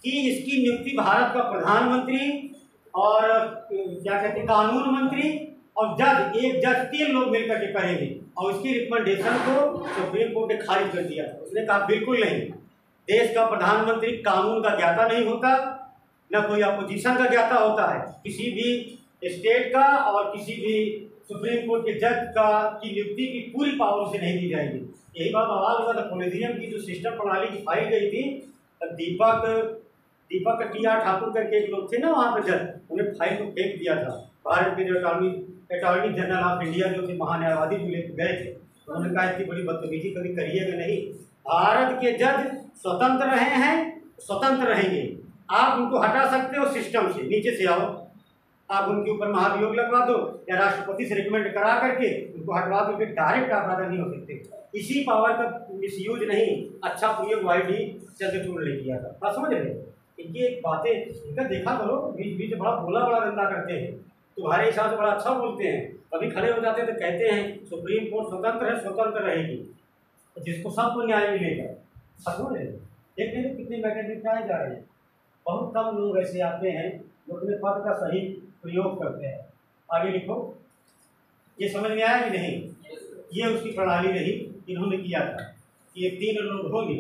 कि इसकी नियुक्ति भारत का प्रधानमंत्री और क्या कहते हैं कानून मंत्री और जज, एक जज, 3 लोग मिलकर के करेंगे। और उसकी रिकमेंडेशन को सुप्रीम कोर्ट ने खारिज कर दिया। उसने कहा बिल्कुल नहीं, देश का प्रधानमंत्री कानून का ज्ञाता नहीं होता, न कोई अपोजिशन का ज्ञाता होता है, किसी भी स्टेट का और किसी भी सुप्रीम कोर्ट के जज का की नियुक्ति की पूरी पावर से नहीं दी जाएगी। यही बात आवाज हुआ था। कॉलेजियम की जो सिस्टम प्रणाली की फाइल गई थी, दीपक टी.आर. ठाकुर करके एक लोग थे ना वहाँ पर जज, उन्हें फाइल को फेंक दिया था। भारत के जो अटॉर्नी जनरल ऑफ इंडिया जो थे, महान्यायवादी जो लेकर गए थे, उन्होंने कहा इतनी बड़ी बदतमीजी कभी करिएगा नहीं। भारत के जज स्वतंत्र रहे हैं, स्वतंत्र रहेंगे। आप उनको हटा सकते हो सिस्टम से, नीचे से आओ, आप उनके ऊपर महाभियोग लगवा दो या राष्ट्रपति से रिकमेंड करा करके उनको हटवा दो, फिर डायरेक्ट आप राजा नहीं हो सकते। इसी पावर का मिसयूज नहीं, अच्छा प्रयोग वाईडी चंद्रचूड़ ने किया था। आप समझ रहे? इनकी एक बातें इनका देखा करो, बीच बीच बड़ा बड़ा धंधा करते हैं, तुम्हारे हिसाब से बड़ा अच्छा बोलते हैं, कभी खड़े हो जाते हैं तो कहते हैं सुप्रीम कोर्ट स्वतंत्र है, स्वतंत्र रहेगी, तो जिसको सबको न्याय मिलेगा। समझ रहे? देख रहे कितने मैटर निपटाए जा रहे हैं। बहुत कम लोग ऐसे आते हैं जो अपने पद का सही प्रयोग करते हैं। आगे लिखो, ये समझ में आया कि नहीं? ये उसकी प्रणाली रही, इन्होंने किया था कि ये 3 लोग होंगे,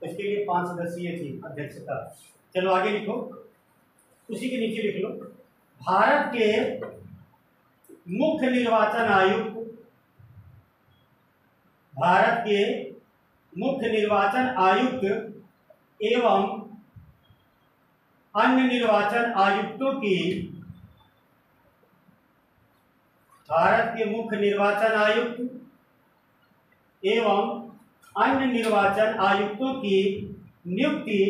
इसके लिए 5 सदस्यीय थी अध्यक्षता। चलो आगे लिखो, उसी के नीचे लिख लो, भारत के मुख्य निर्वाचन आयुक्त भारत के मुख्य निर्वाचन आयुक्त एवं अन्य निर्वाचन आयुक्तों की, भारत के मुख्य निर्वाचन आयुक्त एवं अन्य निर्वाचन आयुक्तों की नियुक्ति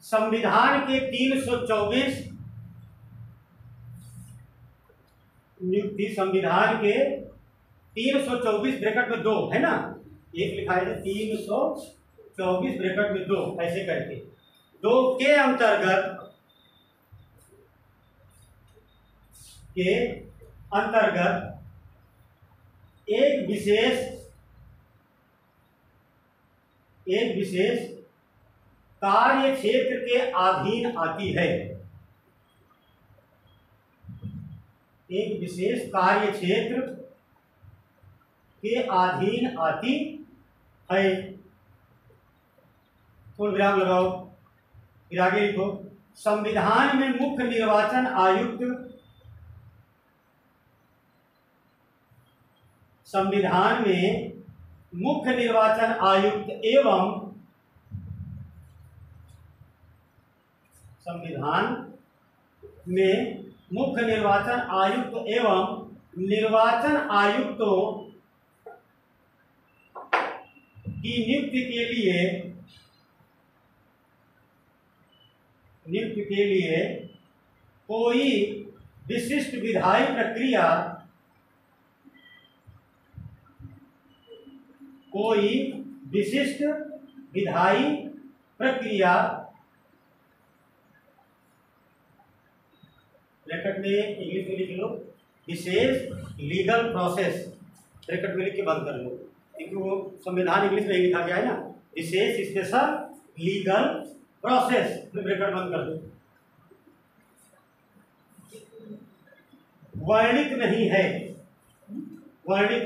संविधान के 324 नियुक्ति संविधान के 324 ब्रैकेट में 2 है ना, एक लिखा है 324 ब्रैकेट में 2 ऐसे करके 2 के अंतर्गत एक विशेष कार्य क्षेत्र के अधीन आती है। एक विशेष कार्य क्षेत्र के अधीन आती है। पूर्ण विराम लगाओ, फिर आगे लिखो। संविधान में मुख्य निर्वाचन आयुक्त, संविधान में मुख्य निर्वाचन आयुक्त एवं संविधान में मुख्य निर्वाचन आयुक्त एवं निर्वाचन आयुक्तों की नियुक्ति के लिए कोई विशिष्ट विधायी प्रक्रिया, ब्रैकेट में इंग्लिश में लिख लो, विशेष लीगल प्रोसेस, ब्रैकेट में लिख के बंद कर लो, क्योंकि वो संविधान इंग्लिश में ही लिखा गया है ना, विशेष स्पेशल लीगल प्रोसेस, ब्रैकेट बंद कर दो। वर्णित नहीं है, वर्णित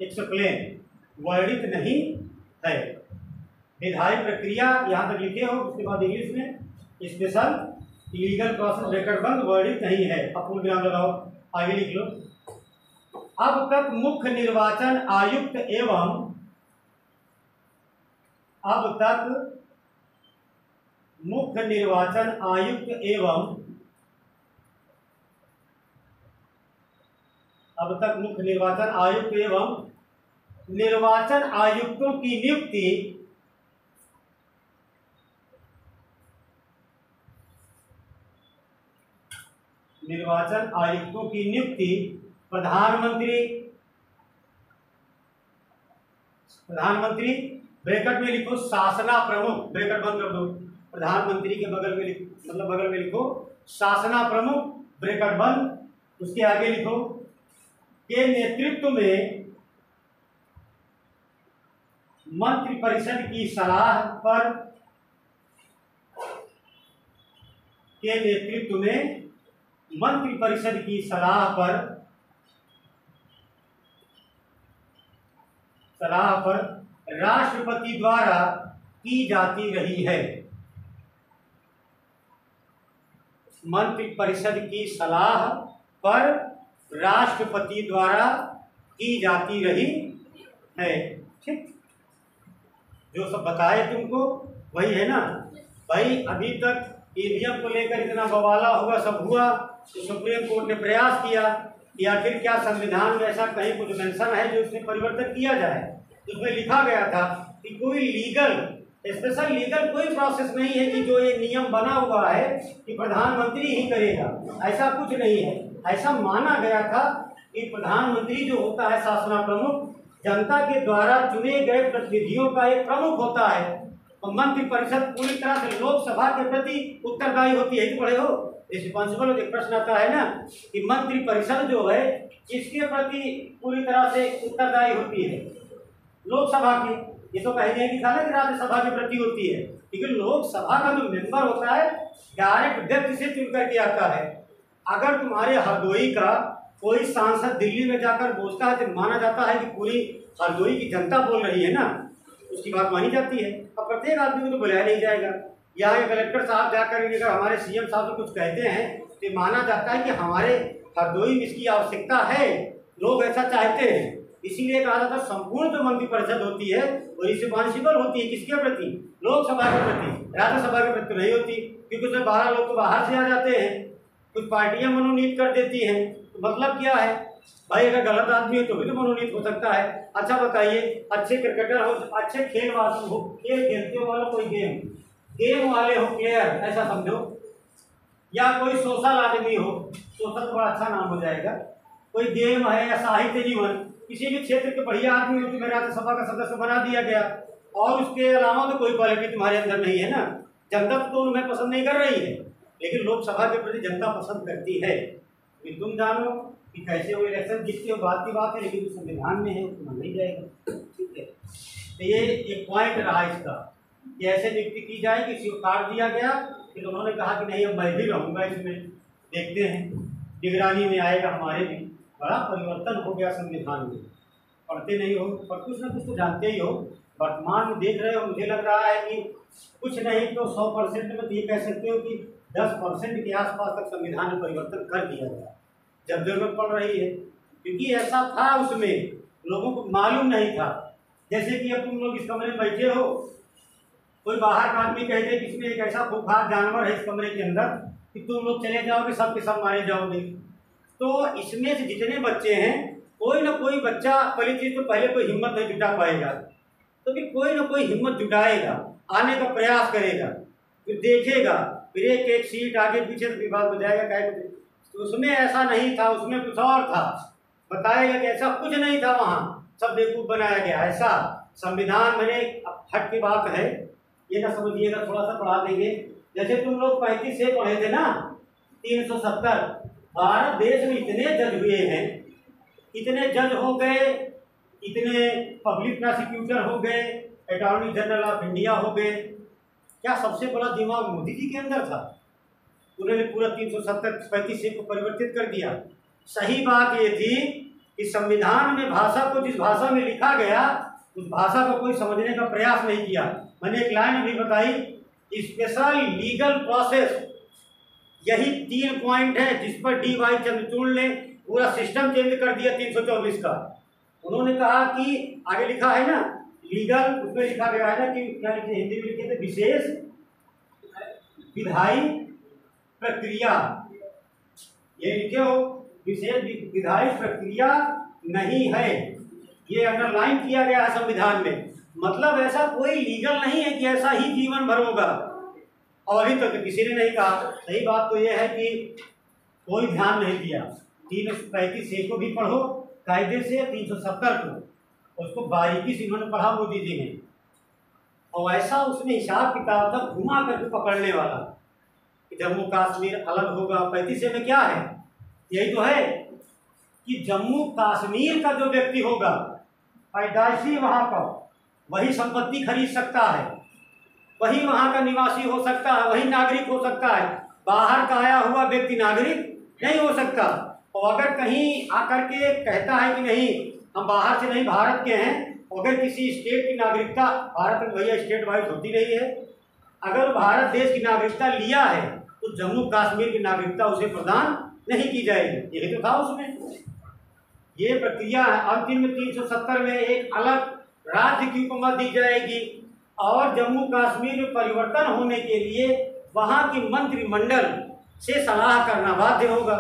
एक्सप्लेन, वर्णित नहीं है विधायी प्रक्रिया, यहाँ तक लिखे हो, उसके बाद इंग्लिश में स्पेशल लीगल प्रोसेस, ब्रैकेट बंद, वर्णित नहीं है। अब पूर्ण विराम लगाओ, आगे लिख लो। अब तक मुख्य निर्वाचन आयुक्त एवं निर्वाचन आयुक्तों की नियुक्ति प्रधानमंत्री ब्रैकेट में लिखो शासना प्रमुख, ब्रैकेट बंद कर दो, प्रधानमंत्री के बगल में बगल में लिखो शासना प्रमुख, ब्रैकेट बंद, उसके आगे लिखो के नेतृत्व में मंत्रिपरिषद की सलाह पर, राष्ट्रपति द्वारा की जाती रही है। मंत्रिपरिषद की सलाह पर राष्ट्रपति द्वारा की जाती रही है। ठीक, जो सब बताए तुमको वही है ना भाई। अभी तक ईवीएम को लेकर इतना बवाला हुआ, सब हुआ, तो सुप्रीम कोर्ट ने प्रयास किया कि आखिर क्या संविधान में ऐसा कहीं कुछ मेंशन है जो उसमें परिवर्तन किया जाए। उसमें लिखा गया था कि कोई लीगल, स्पेशल लीगल कोई प्रोसेस नहीं है कि जो ये नियम बना हुआ है कि प्रधानमंत्री ही करेगा, ऐसा कुछ नहीं है। ऐसा माना गया था कि प्रधानमंत्री जो होता है शासना प्रमुख, जनता के द्वारा चुने गए प्रतिनिधियों का एक प्रमुख होता है, और मंत्रिपरिषद पूरी तरह से लोकसभा के प्रति उत्तरदायी होती है। पढ़े हो, रिस्पॉन्सिबल एक प्रश्न आता है ना कि मंत्रिपरिषद जो है इसके प्रति पूरी तरह से उत्तरदायी होती है लोकसभा की। ये तो कहीं नहीं लिखा ना कि राज्यसभा के प्रति होती है, लेकिन लोकसभा का जो मेंबर होता है डायरेक्ट व्यक्ति से चुन करके आता है। अगर तुम्हारे हरदोई का कोई सांसद दिल्ली में जाकर बोलता है तो माना जाता है कि पूरी हरदोई की जनता बोल रही है ना, उसकी बात मानी जाती है। अब प्रत्येक आदमी को तो बुलाया नहीं जाएगा, यहाँ के कलेक्टर साहब जाकर अगर हमारे सीएम साहब से कुछ कहते हैं तो माना जाता है कि हमारे हरदोई में इसकी आवश्यकता है, लोग ऐसा चाहते हैं। इसीलिए कहा जाता है संपूर्ण जो मंत्रिपरिषद होती है वो रिस्पॉन्सिबल होती है किसके प्रति? लोकसभा के प्रति, राज्यसभा के प्रति नहीं होती, क्योंकि उसमें 12 लोग तो बाहर से आ जाते हैं, कुछ पार्टियां मनोनीत कर देती हैं। तो मतलब क्या है भाई, अगर गलत आदमी है तो भी तो मनोनीत हो सकता है। अच्छा बताइए, अच्छे क्रिकेटर हो, अच्छे खेलवासी हो, खेल खेलते वाला कोई गेम वाले हो, प्लेयर ऐसा समझो, या कोई सोशल आदमी हो, सोशल तो बड़ा अच्छा नाम हो जाएगा, कोई गेम है या साहित्य जीवन, किसी भी क्षेत्र के बढ़िया आदमी हो तो मेरा राज्यसभा का सदस्य बना दिया गया, और उसके अलावा तो कोई क्वालिटी तुम्हारे अंदर नहीं है ना। जनता तो उन्हें पसंद नहीं कर रही है, लेकिन लोकसभा के प्रति जनता पसंद करती है। कि तुम जानो कि कैसे वो इलेक्शन जीतते हो, बात की बात है, लेकिन संविधान में है तो नहीं जाएगा। ठीक है, तो ये एक पॉइंट रहा इसका कि ऐसे नियुक्ति की जाए कि इसको काट दिया गया। फिर उन्होंने कहा कि नहीं, अब मैं भी रहूँगा इसमें, देखते हैं निगरानी में आएगा हमारे भी। बड़ा परिवर्तन हो गया संविधान में, पढ़ते नहीं हो पर कुछ ना कुछ तो जानते ही हो। वर्तमान में देख रहे हो, मुझे लग रहा है कि कुछ नहीं तो 100% में तो ये कह सकते हो कि 10% के आसपास तक संविधान में परिवर्तन कर दिया गया जब जरूरत पड़ रही है, क्योंकि ऐसा था उसमें, लोगों को मालूम नहीं था। जैसे कि अब तुम लोग इस कमरे में बैठे हो, कोई बाहर का आदमी कहते कि इसमें एक ऐसा खूंखार जानवर है इस कमरे के अंदर कि तुम लोग चले जाओगे, सब के सब मारे जाओगे। तो इसमें से जितने बच्चे हैं, कोई ना कोई बच्चा, पहली चीज तो पहले कोई हिम्मत नहीं जुटा पाएगा, तो फिर कोई ना कोई हिम्मत जुटाएगा, आने का प्रयास करेगा, फिर देखेगा, फिर एक एक सीट आगे पीछे से विवाद हो जाएगा। क्या तो उसमें ऐसा नहीं था, उसमें कुछ और था, बताएगा कि ऐसा कुछ नहीं था, वहाँ सब बेवकूफ बनाया गया। ऐसा संविधान मैंने हट की बात है, ये ना समझिएगा, थोड़ा सा पढ़ा देंगे। जैसे तुम लोग 35 से पढ़े थे ना, 370, भारत देश में इतने जज हुए हैं, इतने जज हो गए, इतने पब्लिक प्रोसिक्यूटर हो गए, अटॉर्नी जनरल ऑफ इंडिया हो गए। क्या सबसे बड़ा दिमाग मोदी जी के अंदर था? उन्होंने पूरा 370-35 को परिवर्तित कर दिया। सही बात ये थी कि संविधान में भाषा को, जिस भाषा में लिखा गया उस भाषा को कोई समझने का प्रयास नहीं किया। मैंने एक लाइन अभी बताई, स्पेशल लीगल प्रोसेस, यही 3 पॉइंट है जिस पर डी.वाई. चंद्रचूड़ ने पूरा सिस्टम चेंज कर दिया 324 का। उन्होंने कहा कि आगे लिखा है ना लीगल, उसमें लिखा गया है ना कि क्या लिखे, हिंदी में लिखे थे, विशेष विधायी प्रक्रिया, ये लिखे हो, विशेष विधायी प्रक्रिया नहीं है, ये अंडरलाइन किया गया है संविधान में। मतलब ऐसा कोई लीगल नहीं है कि ऐसा ही जीवन भर होगा, और अभी तक तो किसी ने नहीं कहा। सही बात तो यह है कि कोई ध्यान नहीं दिया। 335 को भी पढ़ो कायदे से, 370 को, उसको बारीकी से उन्होंने पढ़ा मोदी जी ने, और ऐसा उसमें हिसाब किताब था घुमा करके पकड़ने वाला कि जम्मू कश्मीर अलग होगा। 35 में क्या है, यही तो है कि जम्मू कश्मीर का जो व्यक्ति होगा, पैदाइशी वहाँ का, वही संपत्ति खरीद सकता है, वही वहाँ का निवासी हो सकता है, वही नागरिक हो सकता है। बाहर का आया हुआ व्यक्ति नागरिक नहीं हो सकता। और अगर कहीं आकर के कहता है कि नहीं हम बाहर से नहीं भारत के हैं, अगर किसी स्टेट की नागरिकता, भारत में भैया स्टेट वाइज होती रही है, अगर भारत देश की नागरिकता लिया है तो जम्मू कश्मीर की नागरिकता उसे प्रदान नहीं की जाएगी। यही तो था उसमें, ये प्रक्रिया है। अंतिम में 370 में एक अलग राज्य की उपमा दी जाएगी, और जम्मू कश्मीर में परिवर्तन होने के लिए वहाँ की मंत्रिमंडल से सलाह करना बाध्य होगा।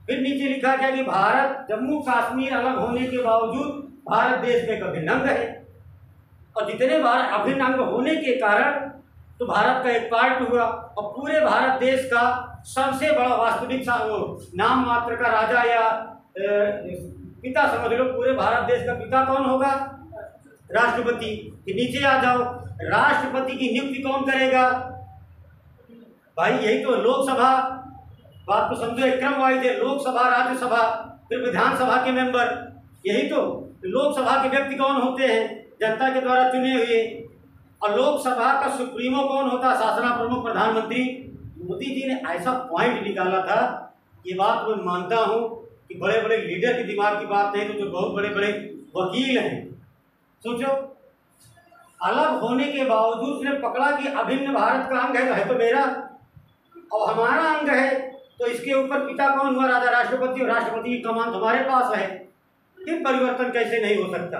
फिर नीचे लिखा गया कि भारत, जम्मू कश्मीर अलग होने के बावजूद भारत देश में एक अभिन्न अंग है, और जितने भारत अभिन्न अंग होने के कारण तो भारत का एक पार्ट हुआ, और पूरे भारत देश का सबसे बड़ा वास्तविक नाम मात्र का राजा या पिता समझ लो, पूरे भारत देश का पिता कौन होगा? राष्ट्रपति। कि नीचे आ जाओ, राष्ट्रपति की नियुक्ति कौन करेगा? भाई यही तो लोकसभा, बात को समझो, एक क्रम वाइज है, लोकसभा, राज्यसभा, फिर विधानसभा के मेंबर। यही तो लोकसभा के व्यक्ति कौन होते हैं? जनता के द्वारा चुने हुए। और लोकसभा का सुप्रीमो कौन होता? शासना प्रमुख, प्रधानमंत्री। मोदी जी ने ऐसा पॉइंट निकाला था, ये बात मैं मानता हूँ कि बड़े बड़े लीडर के दिमाग की बात नहीं, तो जो बहुत बड़े बड़े वकील हैं, सोचो अलग होने के बावजूद उसने पकड़ा कि अभिन्न भारत का अंग है तो मेरा और हमारा अंग है, तो इसके ऊपर पिता कौन हुआ? राजा राष्ट्रपति, और राष्ट्रपति की कमान तुम्हारे पास है। फिर परिवर्तन कैसे नहीं हो सकता?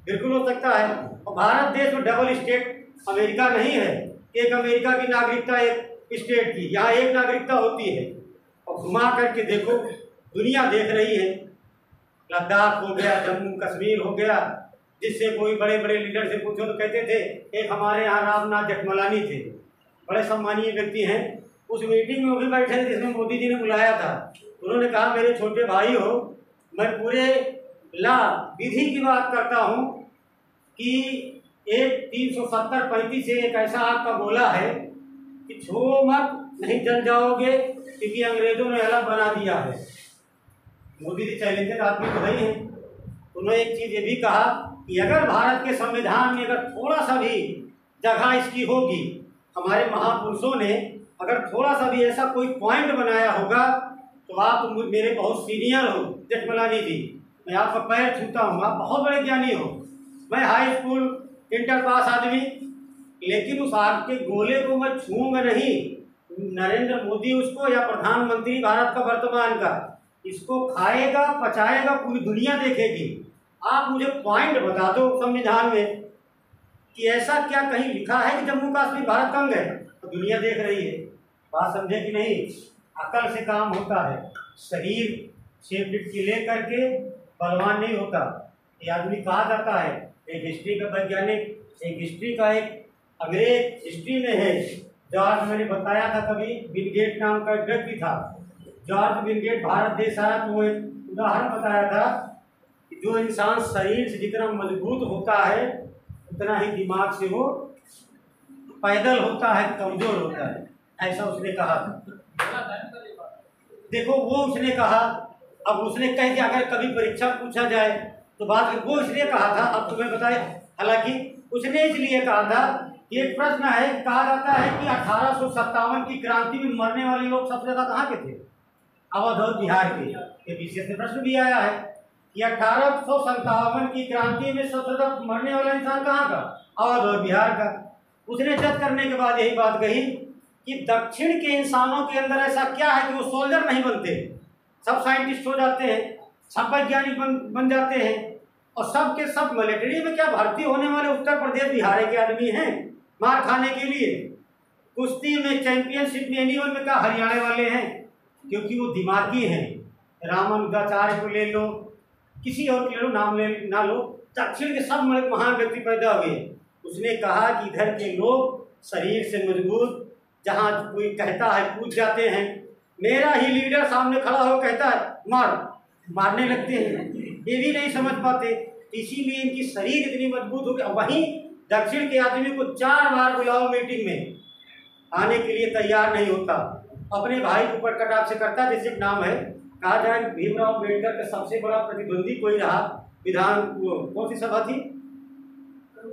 बिल्कुल हो सकता है। और भारत देश में डबल स्टेट अमेरिका नहीं है, एक अमेरिका की नागरिकता एक स्टेट की, यहाँ एक नागरिकता होती है। और घुमा करके देखो, दुनिया देख रही है। लद्दाख हो गया, जम्मू कश्मीर हो गया, जिससे कोई बड़े बड़े लीडर से पूछो तो कहते थे, एक हमारे यहाँ रामनाथ जेठमलानी थे, बड़े सम्मानीय व्यक्ति हैं। उस मीटिंग में वो भी बैठे थे जिसमें मोदी जी ने बुलाया था। उन्होंने कहा, मेरे छोटे भाई हो, मैं पूरे विधि की बात करता हूँ कि एक 370-35 से एक ऐसा आपका बोला है कि छो मत, नहीं जल जाओगे, क्योंकि अंग्रेजों ने अलग बना दिया है। मोदी जी चैलेंजर आदमी तो नहीं है। उन्होंने एक चीज़ ये भी कहा कि अगर भारत के संविधान में अगर थोड़ा सा भी जगह इसकी होगी, हमारे महापुरुषों ने अगर थोड़ा सा भी ऐसा कोई पॉइंट बनाया होगा, तो आप मेरे बहुत सीनियर हो जेठमलानी जी, मैं आपका पैर छूता हूँ, आप बहुत बड़े ज्ञानी हो। मैं हाई स्कूल इंटर पास आदमी, लेकिन उस आग के गोले को मैं छूऊंगा नहीं। नरेंद्र मोदी उसको, या प्रधानमंत्री भारत का वर्तमान का, इसको खाएगा, पचाएगा, पूरी दुनिया देखेगी। आप मुझे पॉइंट बता दो संविधान में कि ऐसा क्या कहीं लिखा है कि जम्मू कश्मीर भारत का अंग है? तो दुनिया देख रही है। बात समझे कि नहीं? अकल से काम होता है, शरीर से फिटकी ले करके बलवान नहीं होता। ये आदमी कहा जाता है, एक हिस्ट्री का वैज्ञानिक, एक हिस्ट्री का एक अंग्रेज हिस्ट्री में है जॉर्ज, मैंने बताया था कभी, बिल गेट नाम का एक व्यक्ति था। जॉर्ज बिल गेट भारत देश आया तो वो एक उदाहरण बताया था कि जो इंसान शरीर से जितना मजबूत होता है उतना ही दिमाग से वो पैदल होता है, कमजोर होता है, ऐसा उसने कहा था। देखो वो उसने कहा, अब उसने कह दिया अगर कभी परीक्षा पूछा जाए तो बात वो इसलिए कहा था, अब तुम्हें बताया। हालांकि उसने इसलिए कहा था कि एक प्रश्न है, कहा जाता है कि 1857 की क्रांति में मरने वाले लोग सबसे ज्यादा कहाँ के थे? अवध और बिहार के। ये विशेष प्रश्न भी आया है कि 1857 की क्रांति में सबसे ज्यादा मरने वाला इंसान कहाँ का? अवध और बिहार का। उसने जज करने के बाद यही बात कही कि दक्षिण के इंसानों के अंदर ऐसा क्या है कि वो सोल्जर नहीं बनते, सब साइंटिस्ट हो जाते हैं, सब वैज्ञानिक बन जाते हैं, और सब के सब मिलिट्री में क्या भर्ती होने वाले उत्तर प्रदेश बिहार के आदमी हैं मार खाने के लिए। कुश्ती में चैंपियनशिप में एनिमल में क्या हरियाणा वाले हैं, क्योंकि वो दिमागी हैं। रामानुजाचार्य को ले लो, किसी और ले लो, नाम ले ना लो, दक्षिण के सब महान व्यक्ति पैदा हुए। उसने कहा कि इधर के लोग शरीर से मजबूत, जहाँ कोई कहता है कूद जाते हैं, मेरा ही लीडर सामने खड़ा हो कहता है मारने लगते हैं, ये भी नहीं समझ पाते। इसीलिए इनकी शरीर इतनी मजबूत हो गई। वहीं दक्षिण के आदमी को 4 बार बुलाओ मीटिंग में, आने के लिए तैयार नहीं होता, अपने भाई को कटाक्ष से करता। जैसे एक नाम है, कहा जाए भीमराव अम्बेडकर का सबसे बड़ा प्रतिद्वंदी कोई रहा, विधान कौन सी सभा थी?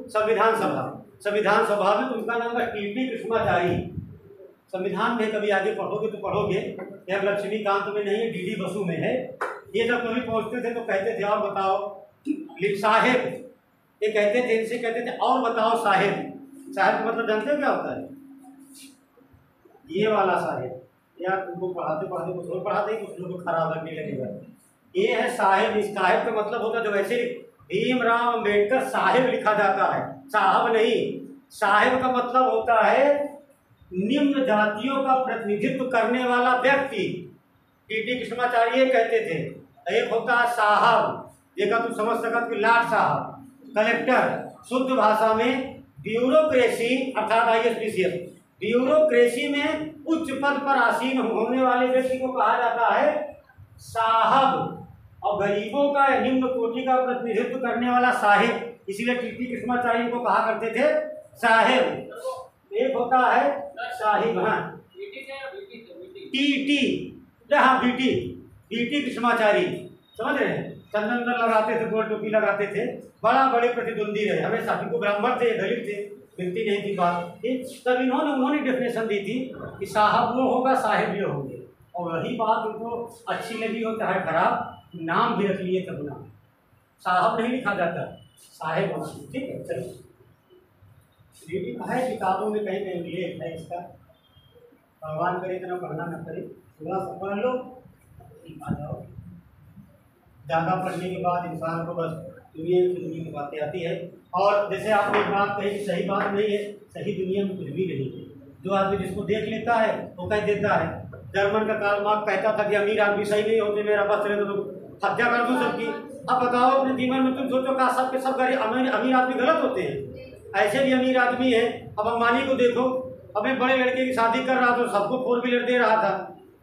संविधान सभा में, तो उनका नाम है टी.टी. कृष्णाचारी। संविधान में कभी आगे पढ़ोगे तो पढ़ोगे, यह लक्ष्मीकांत में नहीं है, डी.डी. बसु में है। ये जब कभी पहुंचते थे तो कहते थे और बताओ साहेब, ये कहते थे, इनसे कहते थे और बताओ साहेब। साहेब का मतलब जानते हो क्या होता है? ये वाला साहेब, या तुमको पढ़ाते पढ़ाते कुछ और पढ़ाते ही कुछ लोगों को खराब लगने लगेगा। ये है साहेब। इस साहेब का मतलब होता है, जो वैसे भीमराव अम्बेडकर साहेब लिखा जाता है, साहब नहीं। साहेब का मतलब होता है निम्न जातियों का प्रतिनिधित्व करने वाला व्यक्ति। टी.टी. कृष्णाचार्य कहते थे। एक होता है साहब, देखा तुम समझ सका कि लाट साहब, कलेक्टर, शुद्ध भाषा में ब्यूरोक्रेसी अर्थात ISPCS, ब्यूरोक्रेसी में उच्च पद पर आसीन होने वाले व्यक्ति को कहा जाता है साहब, और गरीबों का निम्न कोटि का प्रतिनिधित्व करने वाला साहेब। इसीलिए टी.टी. कृष्णाचार्य को कहा करते थे साहेब। एक होता है साहिब, हाँ टी.टी. कृष्णाचार्य, समझ रहे हैं? चंदन लगाते थे, गोल टोपी लगाते थे, बड़ा बड़े प्रतिद्वंदी रहे हमेशा। क्योंकि ब्राह्मण थे, दलित थे, मिलती नहीं थी बात। तब उन्होंने डेफिनेशन दी थी कि साहब वो होगा, साहेब ये होंगे। और वही बात उनको अच्छी लगी हो चाहे खराब, नाम भी रख लिए तब नाम साहब नहीं लिखा जाता, साहेब होना। ठीक है, चलो। रीडिंग है, किताबों में कहीं कहीं उल्लेख है इसका। भगवान करे इतना पढ़ना न करे, थोड़ा सा पढ़ लो आ जाओ। ज़्यादा पढ़ने के बाद इंसान को बस दुनिया की बातें आती है। और जैसे आपने एक बात कही कि सही बात नहीं है, सही दुनिया में कुछ भी नहीं है। जो आदमी जिसको देख लेता है वो कह देता है। जर्मन का कार्ल मार्क्स कहता था कि अमीर आदमी सही नहीं होते, मेरा बस चले तो हत्या कर दूँ सबकी। अब बताओ अपने जीवन में तुम सोचो का सब के सब अमीर आदमी गलत होते हैं? ऐसे भी अमीर आदमी है। अब अंबानी को देखो, अपने बड़े लड़के की शादी कर रहा तो सबको 4 व्हीलर दे रहा था।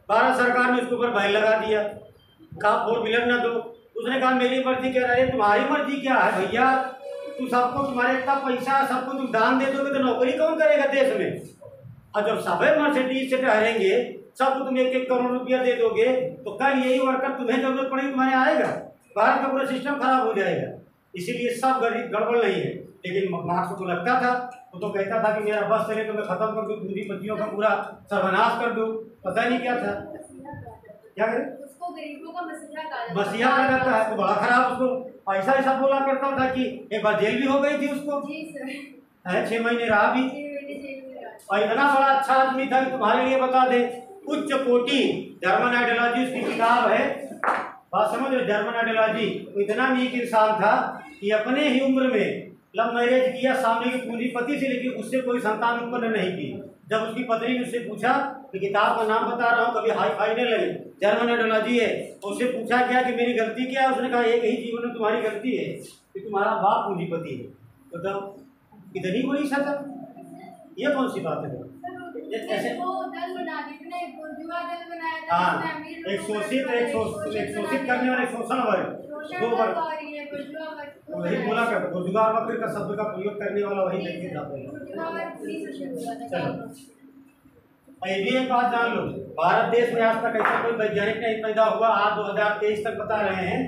भारत सरकार ने उसके ऊपर बैन लगा दिया, कहा 4 व्हीलर न दो। उसने कहा मेरी मर्जी कह रहा है। तुम्हारी मर्जी क्या है भैया? तू सबको, तुम्हारे इतना पैसा है, सबको तुम दान दे दोगे तो नौकरी कौन करेगा देश में? और जब सभी मर्सिडीज से ठहरेंगे, सबको तुम 1-1 करोड़ रुपया दे दोगे तो कल यही वर्कर तुम्हें जरूरत पड़ेगी, तुम्हारे आएगा? भारत का पूरा सिस्टम खराब हो जाएगा। इसीलिए सब गड़बड़ नहीं है। लेकिन मार्क्स को लगता था, वो तो कहता था कि मेरा बस चले तो मैं खत्म कर दूँ, पूंजीपतियों का पूरा सर्वनाश कर दूँ। पता नहीं क्या था, क्या करें, गरीबों का मसीहा कहा जाता है। तो बड़ा खराब, उसको ऐसा बोला करता था कि एक बार जेल भी हो गई थी उसको। जी सर। 6 महीने रहा भी। और इतना बड़ा अच्छा आदमी था कि तुम्हारे लिए बता दे, उच्च कोटि जर्मन आइडियोलॉजी उसकी किताब है। बात समझ रहे? German ideology. इतना नीक इंसान था कि अपने ही उम्र में लव मैरिज किया सामने की पूंजीपति से, लेकिन उससे कोई संतान उत्पन्न नहीं की। जब उसकी पत्नी ने उससे पूछा कि किताब का नाम बता रहा हूँ, कभी हाई फाई नहीं लगे, जर्मन आइडियोलॉजी है, उससे पूछा क्या कि मेरी गलती क्या है? उसने कहा एक ही जीवन में तुम्हारी गलती है कि तुम्हारा बाप पूंजीपति है। तो तब इतनी बड़ी सजा, ये कौन सी बात है? ऐसे हाँ, एक शोषित करने वाले शोषण वर्ग, 2 वर्ग। वही बोला कर, रोजगार वर्ग का शब्द का प्रयोग करने वाला वही व्यक्ति था। ये भी एक बात जान लो, भारत देश में आज तक ऐसा कोई वैज्ञानिक नहीं पैदा हुआ, आज 2023 तक बता रहे हैं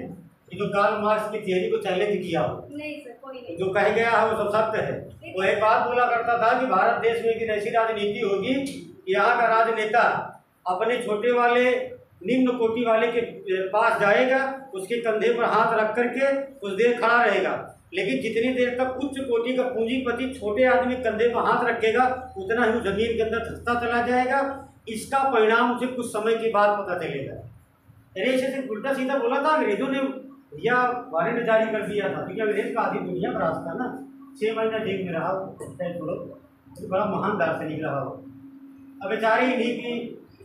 कि जो कार्ल मार्क्स की थियरी को चैलेंज किया हो। नहीं सर, कोई नहीं। जो कह गया है वो सब सत्य है। वो एक बात बोला करता था कि भारत देश में एक ऐसी राजनीति होगी, यहाँ का राजनेता अपने छोटे वाले निम्न कोटि वाले के पास जाएगा, उसके कंधे पर हाथ रख करके कुछ देर खड़ा रहेगा, लेकिन जितनी देर तक उच्च कोटि का पूंजीपति छोटे आदमी कंधे पर हाथ रखेगा, उतना ही जमीन के अंदर धंसता चला जाएगा। इसका परिणाम उसे कुछ समय के बाद पता चलेगा। अरे इसे उल्टा सीधा बोला था अंग्रेजों ने, या वारंट जारी कर दिया था, क्योंकि अंग्रेज का आधी दुनिया पर राज था ना। 6 महीना जेल में रहा, छोड़ो, बड़ा महान दार्शनिक रहा हो। अब बेचारे इन्हीं की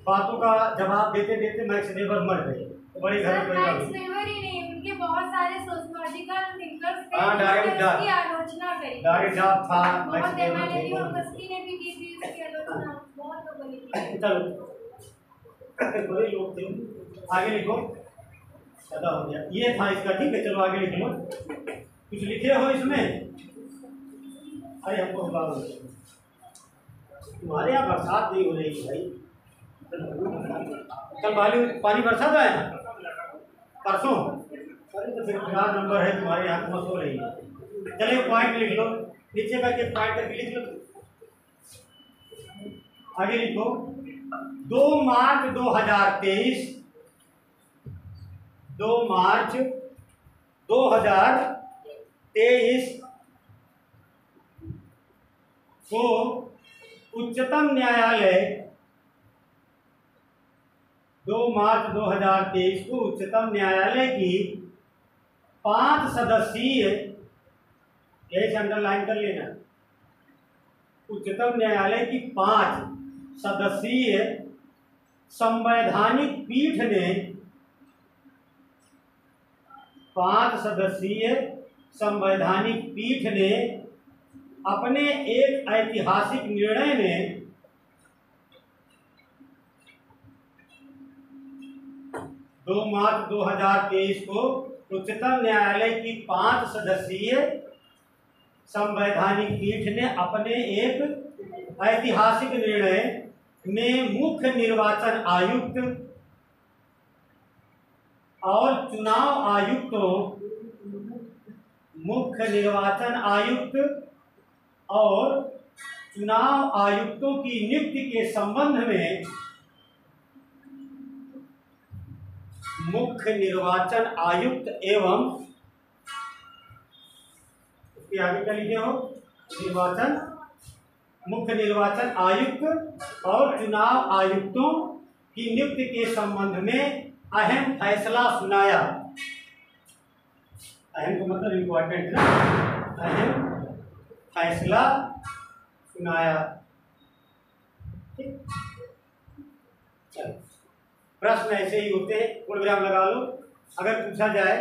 बातों का जवाब देते देते मैक्स वेबर मर गए, तो बड़े घर में मैक्स वेबर ही नहीं, उनके बहुत सारे सोशियोलॉजिकल थिंकर्स थे जिसकी आलोचना करी। डायरेक्ट था बहुत ने भी, और कस्की ने भी की थी उसकी आलोचना, बहुत लोगों ने की। चलो बड़े लोग थे। आगे लिखो, ज्यादा हो गया, ये था इसका। ठीक है, चलो आगे लिख लो। कुछ लिखे हो इसमें? अरे हमको बताओ, तुम्हारे यहाँ बरसात नहीं हो रही है भाई? कल पानी बरसात आया परसों? अरे तो फिर खराब नंबर है तुम्हारे यहाँ, तो मत हो रही है। चलिए पॉइंट लिख लो, नीचे करके पॉइंट करके लिख लो। आगे लिखो, 2 मार्च 2023, 2 मार्च 2023 को उच्चतम न्यायालय, 2 मार्च 2023 को उच्चतम न्यायालय की 5 सदस्यीय, यही से अंडरलाइन कर लेना, उच्चतम न्यायालय की 5 सदस्यीय संवैधानिक पीठ ने 5 सदस्यीय संवैधानिक पीठ ने अपने एक ऐतिहासिक निर्णय में 2 मार्च 2023 को उच्चतम न्यायालय की 5 सदस्यीय संवैधानिक पीठ ने अपने एक ऐतिहासिक निर्णय में मुख्य निर्वाचन आयुक्त और चुनाव आयुक्तों, मुख्य निर्वाचन आयुक्त और चुनाव आयुक्तों की नियुक्ति के संबंध में, मुख्य निर्वाचन आयुक्त एवं, उसके आगे क्या लिखे हो, निर्वाचन मुख्य निर्वाचन आयुक्त और चुनाव आयुक्तों की नियुक्ति के संबंध में अहम फैसला सुनाया। अहम का मतलब इम्पोर्टेंट ना, अहम फैसला सुनाया। चलो, प्रश्न ऐसे ही होते हैं, पूर्ण विराम लगा लो। अगर पूछा जाए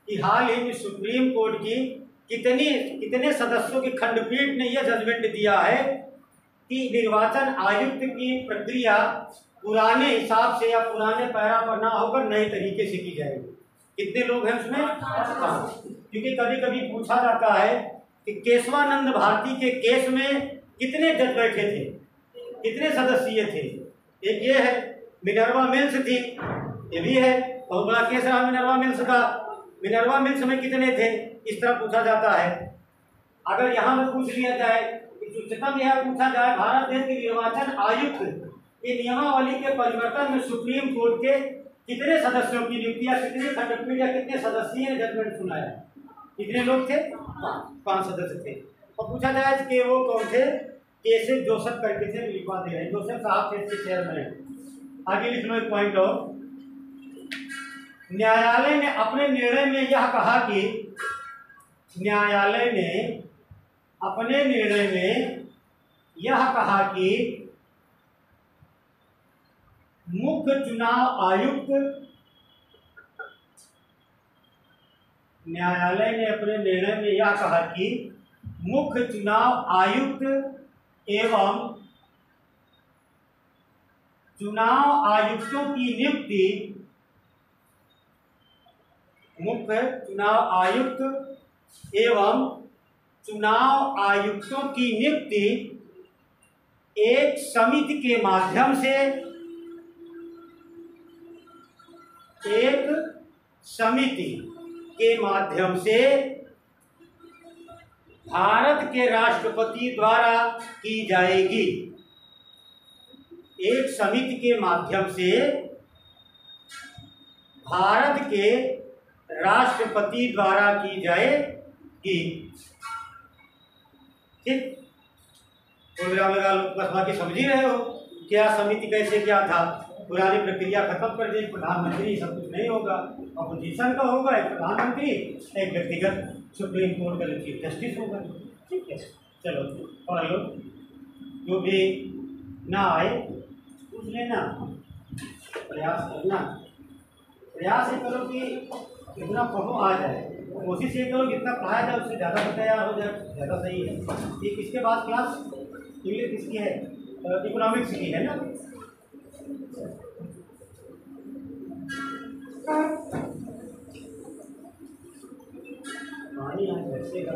कि हाल ही में सुप्रीम कोर्ट की कितने सदस्यों की खंडपीठ ने यह जजमेंट दिया है कि निर्वाचन आयुक्त की प्रक्रिया पुराने हिसाब से या पुराने पैरा पर ना होकर नए तरीके से की जाएगी। कितने लोग हैं उसमें? क्योंकि कभी कभी पूछा जाता है कि केशवानंद भारती के केस में कितने जज बैठे थे, कितने सदस्यीय थे। एक ये है, मिनर्वा मिल्स थी, ये भी है, बहुत बड़ा केस रहा मिनर्वा मिल्स का। मिनर्वा मिल्स में कितने थे, इस तरह पूछा जाता है। अगर यहाँ में पूछ लिया जाए, उच्चतम यह पूछा जाए भारत देश के निर्वाचन आयुक्त के नियमावली के परिवर्तन में सुप्रीम कोर्ट के कितने सदस्यों की नियुक्ति या कितने खंडपीठ या कितने सदस्यीय ने जजमेंट सुनाया, कितने लोग थे? 5 सदस्य थे। और पूछा जाए कि वो कौन थे? केशव जोसेफ करके थे, लिखवा दे रहे हैं, जोसेफ साहब थे इसके चेयरमैन। आगे लिख लो एक पॉइंट और। न्यायालय ने अपने निर्णय में यह कहा कि न्यायालय ने अपने निर्णय में यह कहा कि मुख्य चुनाव आयुक्त, न्यायालय ने अपने निर्णय में यह कहा कि मुख्य चुनाव आयुक्त एवं चुनाव आयुक्तों की नियुक्ति, मुख्य चुनाव आयुक्त एवं चुनाव आयुक्तों की नियुक्ति एक समिति के माध्यम से, एक समिति के माध्यम से भारत के राष्ट्रपति द्वारा की जाएगी। एक समिति के माध्यम से भारत के राष्ट्रपति द्वारा की जाएगी। ठीक, तो विराम लगा लो। बस बाकी समझ ही रहे हो क्या समिति कैसे क्या था। पुरानी प्रक्रिया खत्म कर दी, प्रधानमंत्री सब कुछ नहीं होगा, अपोजिशन का होगा, एक प्रधानमंत्री, एक व्यक्तिगत सुप्रीम कोर्ट का चीफ जस्टिस होगा। ठीक है, चलो पढ़ लो, जो भी ना आए पूछ लेना, प्रयास करना, प्रयास ये करो कि कितना पढ़ो आ जाए, कोशिश ये करो जितना पढ़ाया जाए उससे ज़्यादा तैयार हो जाए, ज़्यादा सही है। ठीक, इसके बाद क्लास इंग्लिश किसकी है? इकोनॉमिक्स की है ना। पानी आज वैसे का